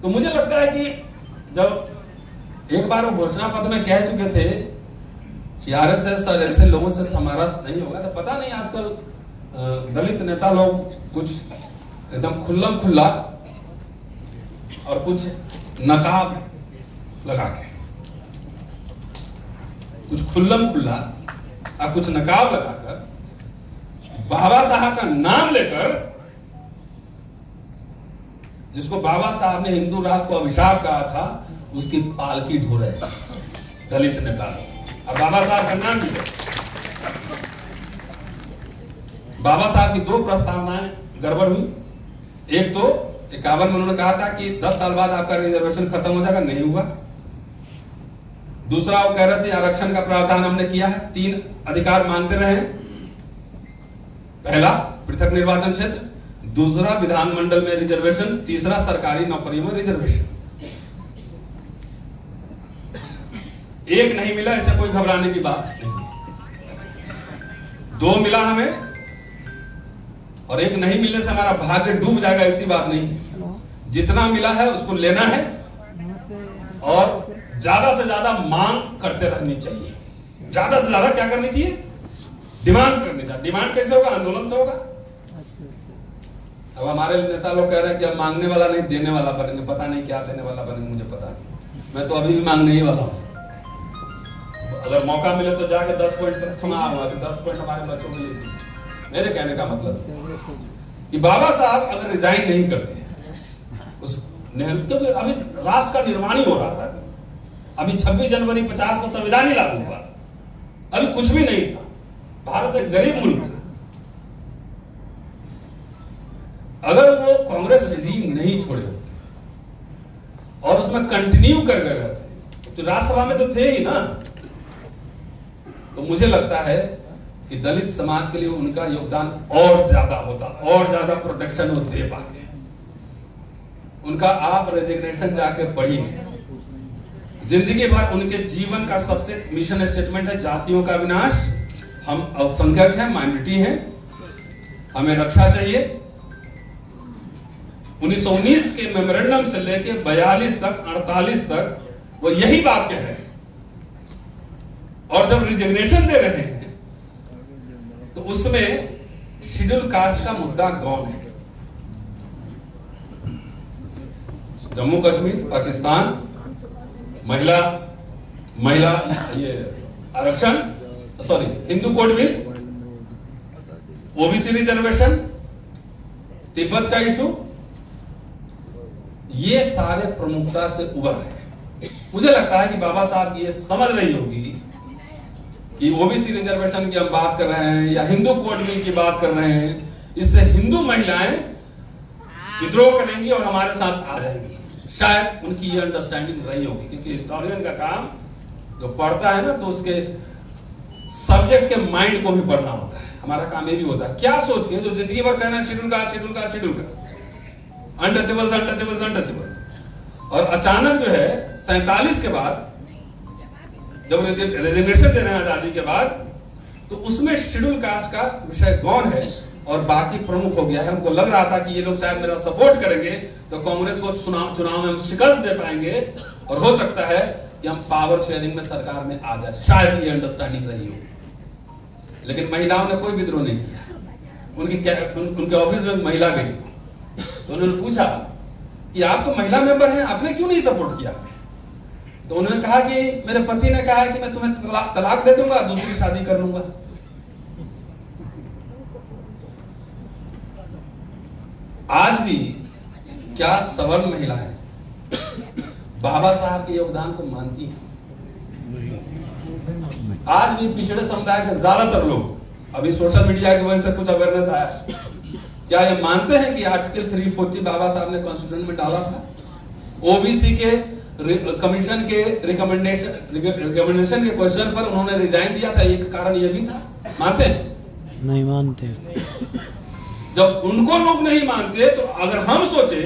तो मुझे लगता है कि जब एक बार वो घोषणा पत्र में कह चुके थे कि आरएसएस और ऐसे लोगों से समरस नहीं होगा, तो पता नहीं आजकल दलित नेता लोग कुछ एकदम खुल्लम खुल्ला और कुछ नकाब लगा के, कुछ खुल्लम खुल्ला और कुछ नकाब लगाकर बाबा साहब का नाम लेकर, जिसको बाबा साहब ने हिंदू राष्ट्र को अभिशाप कहा था, उसकी पालकी ढो रहे दलित नेता लोग, और बाबा साहब का नाम भी। बाबा साहब की 2 प्रस्तावनाएं गड़बड़ हुई। एक तो 51 में उन्होंने कहा था कि 10 साल बाद आपका रिजर्वेशन खत्म हो जाएगा, नहीं हुआ। दूसरा वो कह रहे थे आरक्षण का प्रावधान हमने किया है, 3 अधिकार मानते रहे। पहला पृथक निर्वाचन क्षेत्र, दूसरा विधानमंडल में रिजर्वेशन, तीसरा सरकारी नौकरियों में रिजर्वेशन। एक नहीं मिला, ऐसे कोई घबराने की बात नहीं। 2 मिला हमें, और एक नहीं मिलने से हमारा भाग्य डूब जाएगा, ऐसी बात नहीं। जितना मिला है उसको लेना है और ज्यादा से ज्यादा मांग करते रहनी चाहिए। ज्यादा से ज्यादा क्या करनी चाहिए? डिमांड करनी चाहिए। डिमांड कैसे होगा? आंदोलन से होगा। अब हमारे नेता लोग कह रहे हैं कि अब मांगने वाला नहीं देने वाला बनेंगे, पता नहीं क्या देने वाला बनेंगे, मुझे पता नहीं। मैं तो अभी भी मांगने ही वाला हूं। अगर मौका मिले तो जाके 10 पॉइंट तक थमा हुआ कि 10 पॉइंट हमारे बच्चों को ले दीजिए। मेरे कहने का मतलब कि बाबा साहब अगर रिजाइन नहीं करते, उस तो अभी राष्ट्र का निर्माण ही हो रहा था। अभी 26 जनवरी 50 को संविधान ही लागू हुआ था, अभी कुछ भी नहीं था। भारत एक गरीब मुल्क था। अगर वो कांग्रेस रिजीम नहीं छोड़े होते और उसमें कंटिन्यू कर गए रहते, तो राज्यसभा में तो थे ही ना, तो मुझे लगता है कि दलित समाज के लिए उनका योगदान और ज्यादा होता, और ज्यादा प्रोटेक्शन वो दे पाते। उनका आप रेजिग्नेशन जाके पढ़िए, जिंदगी भर उनके जीवन का सबसे मिशन स्टेटमेंट है जातियों का विनाश। हम अल्पसंख्यक हैं, माइनॉरिटी हैं, हमें रक्षा चाहिए। 1919 के मेमोरेंडम से लेके 42 तक, 48 तक वो यही बात कह रहे हैं। और जब रिजिग्नेशन दे रहे हैं तो उसमें शेड्यूल कास्ट का मुद्दा गौन है। जम्मू कश्मीर, पाकिस्तान, महिला ये आरक्षण, sorry Hindu code bill, OBC reservation, Tibet का इशू, ये सारे प्रमुखता से उभर रहे हैं। मुझे लगता है कि बाबा साहब की ये समझ रही होगी कि ओबीसी रिजर्वेशन की हम बात कर रहे हैं या हिंदू कोड बिल की बात कर रहे हैं, इससे हिंदू महिलाएं विद्रोह करेंगी और हमारे साथ आ जाएंगी। शायद उनकी ये अंडरस्टैंडिंग रही होगी, क्योंकि हिस्टोरियन का काम जो पढ़ता है ना, तो उसके सब्जेक्ट के माइंड को भी पढ़ना होता है। हमारा काम ये भी होता है, क्या सोच के जो जिंदगी भर कहना शेड्यूल का शेड्यूल का शेड्यूल का, अनटचेबल्स अनटचेबल्स अनटचेबल्स, और अचानक जो है 47 के बाद जब रेजिग्नेशन दे रहे हैं आजादी के बाद, तो उसमें शेड्यूल कास्ट का विषय गौन है और बाकी प्रमुख हो गया है। हमको लग रहा था कि ये लोग शायद मेरा सपोर्ट करेंगे तो कांग्रेस को चुनाव में हम शिकस्त दे पाएंगे और हो सकता है कि हम पावर शेयरिंग में सरकार में आ जाए, शायद ये अंडरस्टैंडिंग रही हो। लेकिन महिलाओं ने कोई विद्रोह नहीं किया। उनके ऑफिस में महिला गई तो उन्होंने पूछा कि आप तो महिला मेंबर हैं, आपने क्यों नहीं सपोर्ट किया? तो उन्होंने कहा कि मेरे पति ने कहा है कि मैं तुम्हें तलाक दे दूंगा, दूसरी शादी कर लूंगा। आज भी क्या सवर्ण महिलाएं बाबा साहब के योगदान को मानती हैं? आज भी पिछड़े समुदाय के ज्यादातर लोग, अभी सोशल मीडिया की वजह से कुछ अवेयरनेस आया, क्या ये मानते हैं कि आर्टिकल 340 बाबा साहब ने कॉन्स्टिट्यूशन में डाला था? ओबीसी के कमीशन के रिकमेंडेशन के क्वेश्चन पर उन्होंने रिजाइन दिया था, एक कारण ये भी था। मानते हैं? नहीं मानते। जब उनको लोग नहीं मानते, तो अगर हम सोचे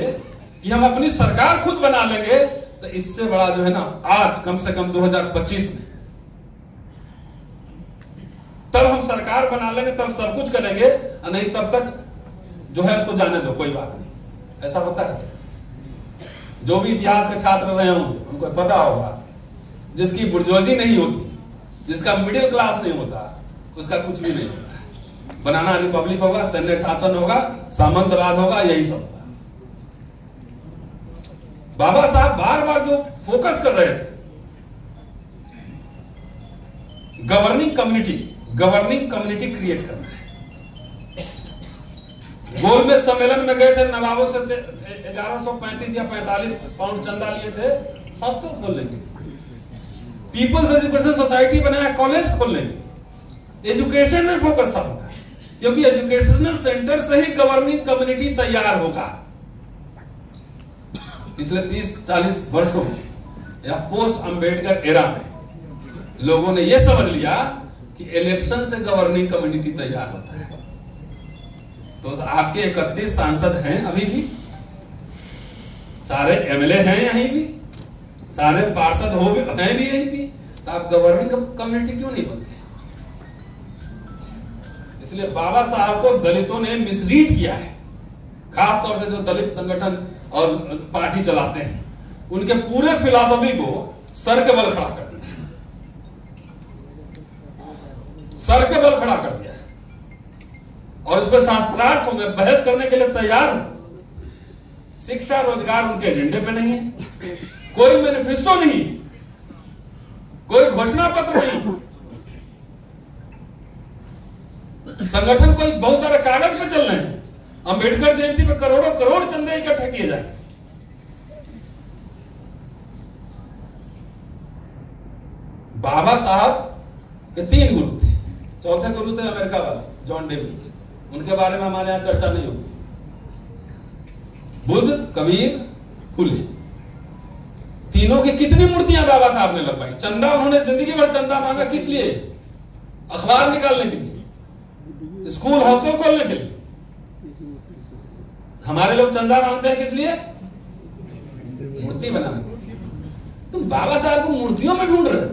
कि हम अपनी सरकार खुद बना लेंगे, तो इससे बड़ा जो है ना, आज कम से कम 2025 में सरकार बना लेंगे तब सब कुछ करेंगे, और नहीं तब तक जो है उसको जाने दो, कोई बात नहीं। ऐसा होता है? जो भी इतिहास के छात्र रहे होंगे उनको पता होगा, जिसकी बुर्जुआजी नहीं होती, जिसका मिडिल क्लास नहीं होता, उसका कुछ भी नहीं होता। बनाना रिपब्लिक होगा, सैन्य शासन होगा, सामंतवाद होगा, यही सब होगा। बाबा साहब बार बार जो फोकस कर रहे थे, गवर्निंग कम्युनिटी क्रिएट करना है। गोलमेज सम्मेलन में गए थे, नवाबों से 1135 या 45 पाउंड चंदा लिए थे हॉस्टल खोलने के लिए, पीपल्स एजुकेशन सोसाइटी बनाया कॉलेज खोलने के लिए। एजुकेशन में फोकस था उनका, क्योंकि एजुकेशनल सेंटर से ही गवर्निंग कम्युनिटी तैयार होगा। पिछले 30-40 वर्षों में या पोस्ट अंबेडकर एरा में लोगों ने यह समझ लिया कि इलेक्शन से गवर्निंग कम्युनिटी तैयार होता है। तो आपके 31 सांसद हैं अभी भी, सारे एमएलए हैं यहीं भी, सारे पार्षद हो हैं भी यहीं भी, तो आप गवर्निंग कम्युनिटी क्यों नहीं बनते? इसलिए बाबा साहब को दलितों ने मिसरीड किया है, खासतौर से जो दलित संगठन और पार्टी चलाते हैं, उनके पूरे फिलॉसफी को सर के बल खड़ा कर दिया, सर के बल खड़ा कर दिया है, और इस पर शास्त्रार्थों में बहस करने के लिए तैयार हूं। शिक्षा रोजगार उनके एजेंडे पे नहीं है, कोई मैनिफेस्टो नहीं, कोई घोषणा पत्र नहीं, संगठन कोई बहुत सारे कागज पे चल रहे हैं। अंबेडकर जयंती पे करोड़ों करोड़ चंदे इकट्ठे किए जाए। बाबा साहब के 3 गुरु थे, चौथे गुरु थे अमेरिका वाले जॉन डेवी, उनके बारे में हमारे यहां चर्चा नहीं होती। बुद्ध, कबीर, फुले, तीनों की कितनी मूर्तियां बाबा साहब ने लगवाई। चंदा उन्होंने जिंदगी भर चंदा मांगा, किस लिए? अखबार निकालने के लिए, स्कूल हॉस्टल खोलने के लिए। हमारे लोग चंदा मांगते हैं किस लिए? मूर्ति बनाने के लिए। तुम बाबा साहब को मूर्तियों में ढूंढ रहे हो,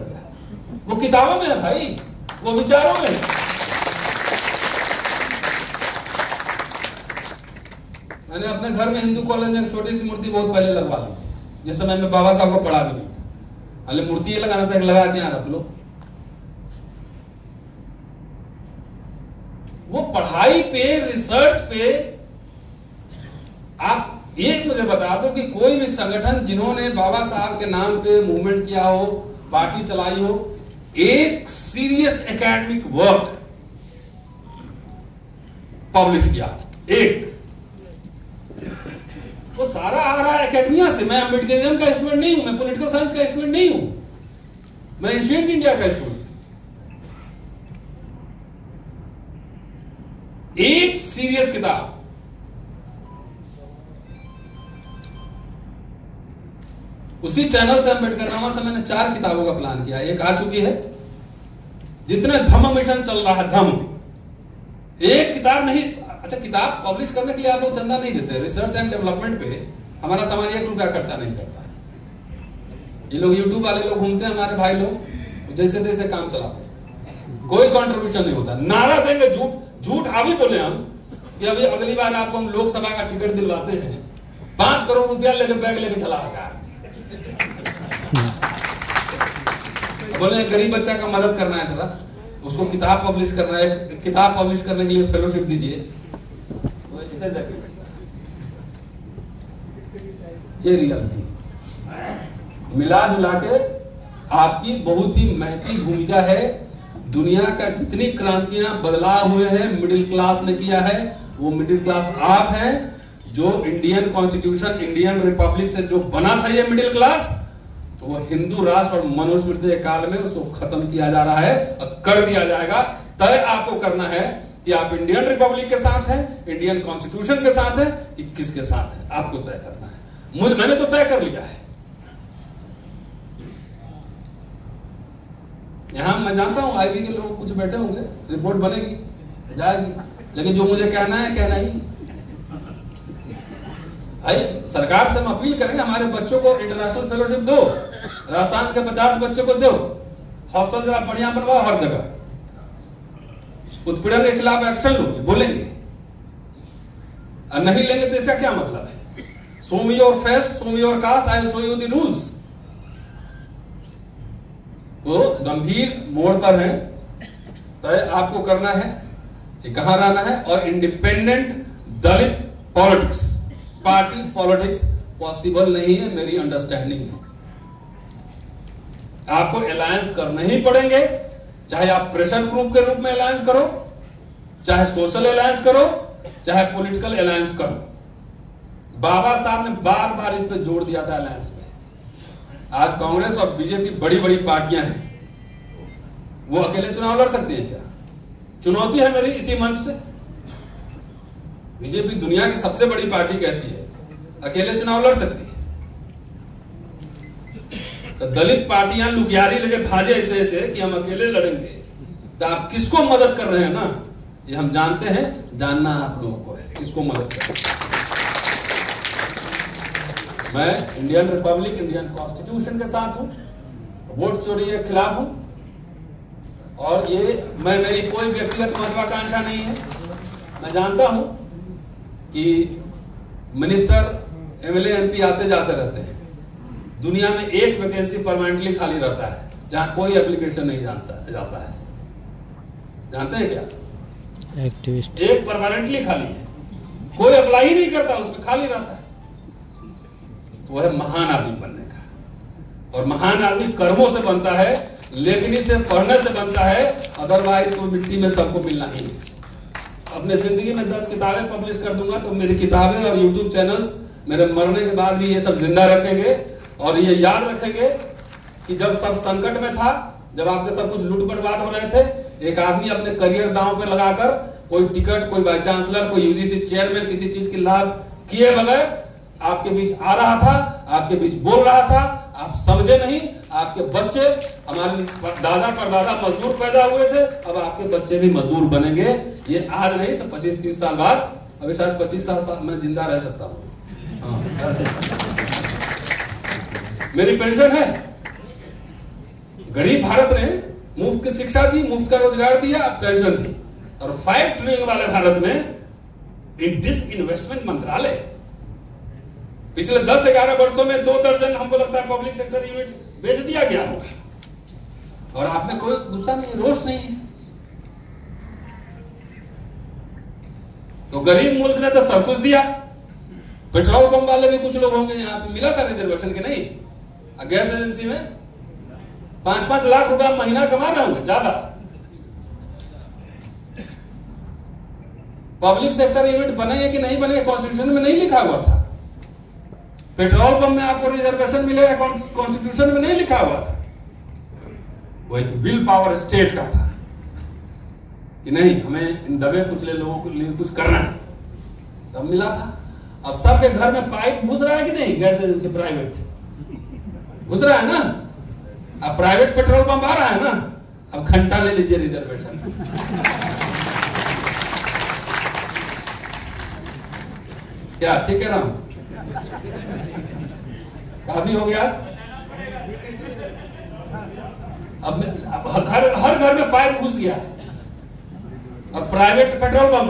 वो किताबों में है भाई, वो विचारों में है। मैंने अपने घर में हिंदू कॉलेज में एक छोटी सी मूर्ति बहुत पहले लगवा ली थी, जिस समय मैं बाबा साहब को पढ़ा भी नहीं था। अरे मूर्ति ये लगाना था, लगा के यहाँ रख लो। वो पढ़ाई पे, रिसर्च पे, आप एक मुझे बता दो कि कोई भी संगठन जिन्होंने बाबा साहब के नाम पे मूवमेंट किया हो, पार्टी चलाई हो, एक सीरियस एकेडमिक वर्क पब्लिश किया, एक, वो सारा आ रहा है एकेडमिया से। मैं अम्बेडकरिज्म का स्टूडेंट नहीं हूं, मैं पॉलिटिकल साइंस का स्टूडेंट नहीं हूं, मैं एंशिएंट इंडिया का स्टूडेंट। एक सीरियस किताब, उसी चैनल से अम्बेडकर नामा से मैंने 4 किताबों का प्लान किया। एक आ चुकी है, जितने धम्म मिशन चल रहा है, धम्म, एक किताब नहीं। अच्छा, किताब पब्लिश करने के लिए आप लोग चंदा नहीं देते, रिसर्च एंड डेवलपमेंट पे हमारा समाज 1 रुपया खर्चा नहीं करता। ये लोग यूट्यूब वाले लोग घूमते हैं, हमारे भाई लोग जैसे तैसे काम चलाते हैं, कोई कंट्रीब्यूशन नहीं होता। नारा देंगे, झूठ अभी बोले हम कि अभी अगली बार आपको हम लोकसभा का टिकट दिलवाते हैं, 5 करोड़ रुपया लेके बैग लेके चला आएगा। बोले गरीब बच्चा का मदद करना है, जरा उसको किताब पब्लिश करना है, किताब पब्लिश करने के लिए फेलोशिप दीजिए। ये रियलिटी मिला जुला के आपकी बहुत ही महती भूमिका है। दुनिया का जितनी क्रांतियां बदलाव हुए हैं मिडिल क्लास ने किया है, वो मिडिल क्लास आप हैं। जो इंडियन कॉन्स्टिट्यूशन, इंडियन रिपब्लिक से जो बना था ये मिडिल क्लास, तो वो हिंदू राष्ट्र और मनुस्मृति काल में उसको खत्म किया जा रहा है और कर दिया जाएगा। तय आपको करना है कि आप इंडियन रिपब्लिक के साथ हैं, इंडियन कॉन्स्टिट्यूशन के साथ हैं, कि किसके साथ हैं, आपको तय करना है। मैंने तो तय कर लिया है। यहां मैं जानता हूं आईबी के लोग कुछ बैठे होंगे, रिपोर्ट बनेगी, जाएगी, लेकिन जो मुझे कहना है कहना ही। भाई सरकार से हम अपील करेंगे, हमारे बच्चों को इंटरनेशनल फेलोशिप दो, राजस्थान के 50 बच्चों को दो, हॉस्टल जरा बढ़िया बनवाओ हर जगह। उत्पीड़न के खिलाफ एक्शन लो, बोलेंगे, और नहीं लेंगे तो इसका क्या मतलब है? Show me your face, show me your caste, I will show you the rules. तो गंभीर मोड़ पर है, तय आपको करना है कि कहां रहना है, और इंडिपेंडेंट दलित पॉलिटिक्स, पार्टी पॉलिटिक्स पॉसिबल नहीं है, मेरी अंडरस्टैंडिंग है। आपको अलायंस करने ही पड़ेंगे, चाहे आप प्रेशर ग्रुप के रूप में अलायंस करो, चाहे सोशल अलायंस करो, चाहे पॉलिटिकल अलायंस करो। बाबा साहब ने बार बार इस पर जोर दिया था अलायंस पे। आज कांग्रेस और बीजेपी बड़ी बड़ी पार्टियां हैं, वो अकेले चुनाव लड़ सकती है क्या? चुनौती है मेरी इसी मंच से। बीजेपी दुनिया की सबसे बड़ी पार्टी कहती है, अकेले चुनाव लड़ सकती है? तो दलित पार्टियां लुगियारी लेके भाजे ऐसे कि हम अकेले लड़ेंगे, तो आप किसको मदद कर रहे हैं ना, ये हम जानते हैं, जानना आप लोगों को है किसको मदद कर रहे हैं। मैं इंडियन रिपब्लिक, इंडियन कॉन्स्टिट्यूशन के साथ हूं, वोट चोरी के खिलाफ हूं, और ये मेरी कोई व्यक्तिगत महत्वाकांक्षा नहीं है। मैं जानता हूं कि मिनिस्टर, एमएलए, एमपी आते जाते रहते हैं। दुनिया में एक वैकेंसी परमानेंटली खाली रहता है जहां कोई एप्लीकेशन नहीं जाता है। जानते हैं क्या? एक्टिविस्ट। एक परमानेंटली खाली है, कोई अप्लाई ही नहीं करता, उसमें खाली रहता है। वो है महान आदमी बनने का, और महान आदमी कर्मों से बनता है, लेखनी से, पढ़ने से बनता है, अदरवाइज तो मिट्टी में सबको मिलना ही है। अपने जिंदगी में 10 किताबें पब्लिश कर दूंगा तो मेरी किताबें और यूट्यूब चैनल्स मेरे मरने के बाद भी ये सब जिंदा रखेंगे, और ये याद रखेंगे कि जब सब संकट में था, जब आपके सब कुछ लूट बर्बाद हो रहे थे, एक आदमी अपने करियर दांव पे लगाकर कोई टिकट, कोई वाइस चांसलर, कोई यूजीसी चेयरमैन, किसी चीज की लाभ किए बगैर आपके बीच आ रहा था, आपके बीच बोल रहा था, आप समझे नहीं। आपके बच्चे, हमारे दादा परदादा मजदूर पैदा हुए थे, अब आपके बच्चे भी मजदूर बनेंगे। ये आज नहीं तो 25-30 साल बाद, अभी शायद 25 साल मैं जिंदा रह सकता हूँ। मेरी पेंशन है। गरीब भारत ने मुफ्त की शिक्षा दी, मुफ्त का रोजगार दिया, अब पेंशन दी, और 5 ट्रिलियन वाले भारत में डिसइन्वेस्टमेंट मंत्रालय पिछले 10-11 वर्षों में 2 दर्जन हमको लगता है पब्लिक सेक्टर यूनिट बेच दिया गया होगा, और आप में कोई गुस्सा नहीं, रोष नहीं है। तो गरीब मुल्क ने तो सब कुछ दिया। पेट्रोल पंप वाले भी कुछ लोग होंगे यहाँ पे, मिला था रिजर्वेशन के नहीं? गैस एजेंसी में 5-5 लाख रुपया महीना कमा रहे होंगे, ज्यादा। पब्लिक सेक्टर यूनिट बने कि नहीं बने, कॉन्स्टिट्यूशन में नहीं लिखा हुआ था। पेट्रोल पंप में आपको रिजर्वेशन मिलेगा, कॉन्स्टिट्यूशन में नहीं लिखा हुआ था। वो एक विल पावर स्टेट का था कि नहीं, हमें इन दबे कुचले लोगों के लिए कुछ करना है, तब मिला था। अब सबके घर में पाइप घुस रहा है कि नहीं? गैस एजेंसी प्राइवेट घुस रहा है ना, अब प्राइवेट पेट्रोल पंप आ रहा है ना, अब घंटा ले लीजिए रिजर्वेशन। क्या ठीक है ना? काफी हो गया। अब हर घर में पाइप घुस गया, अब प्राइवेट पेट्रोल पंप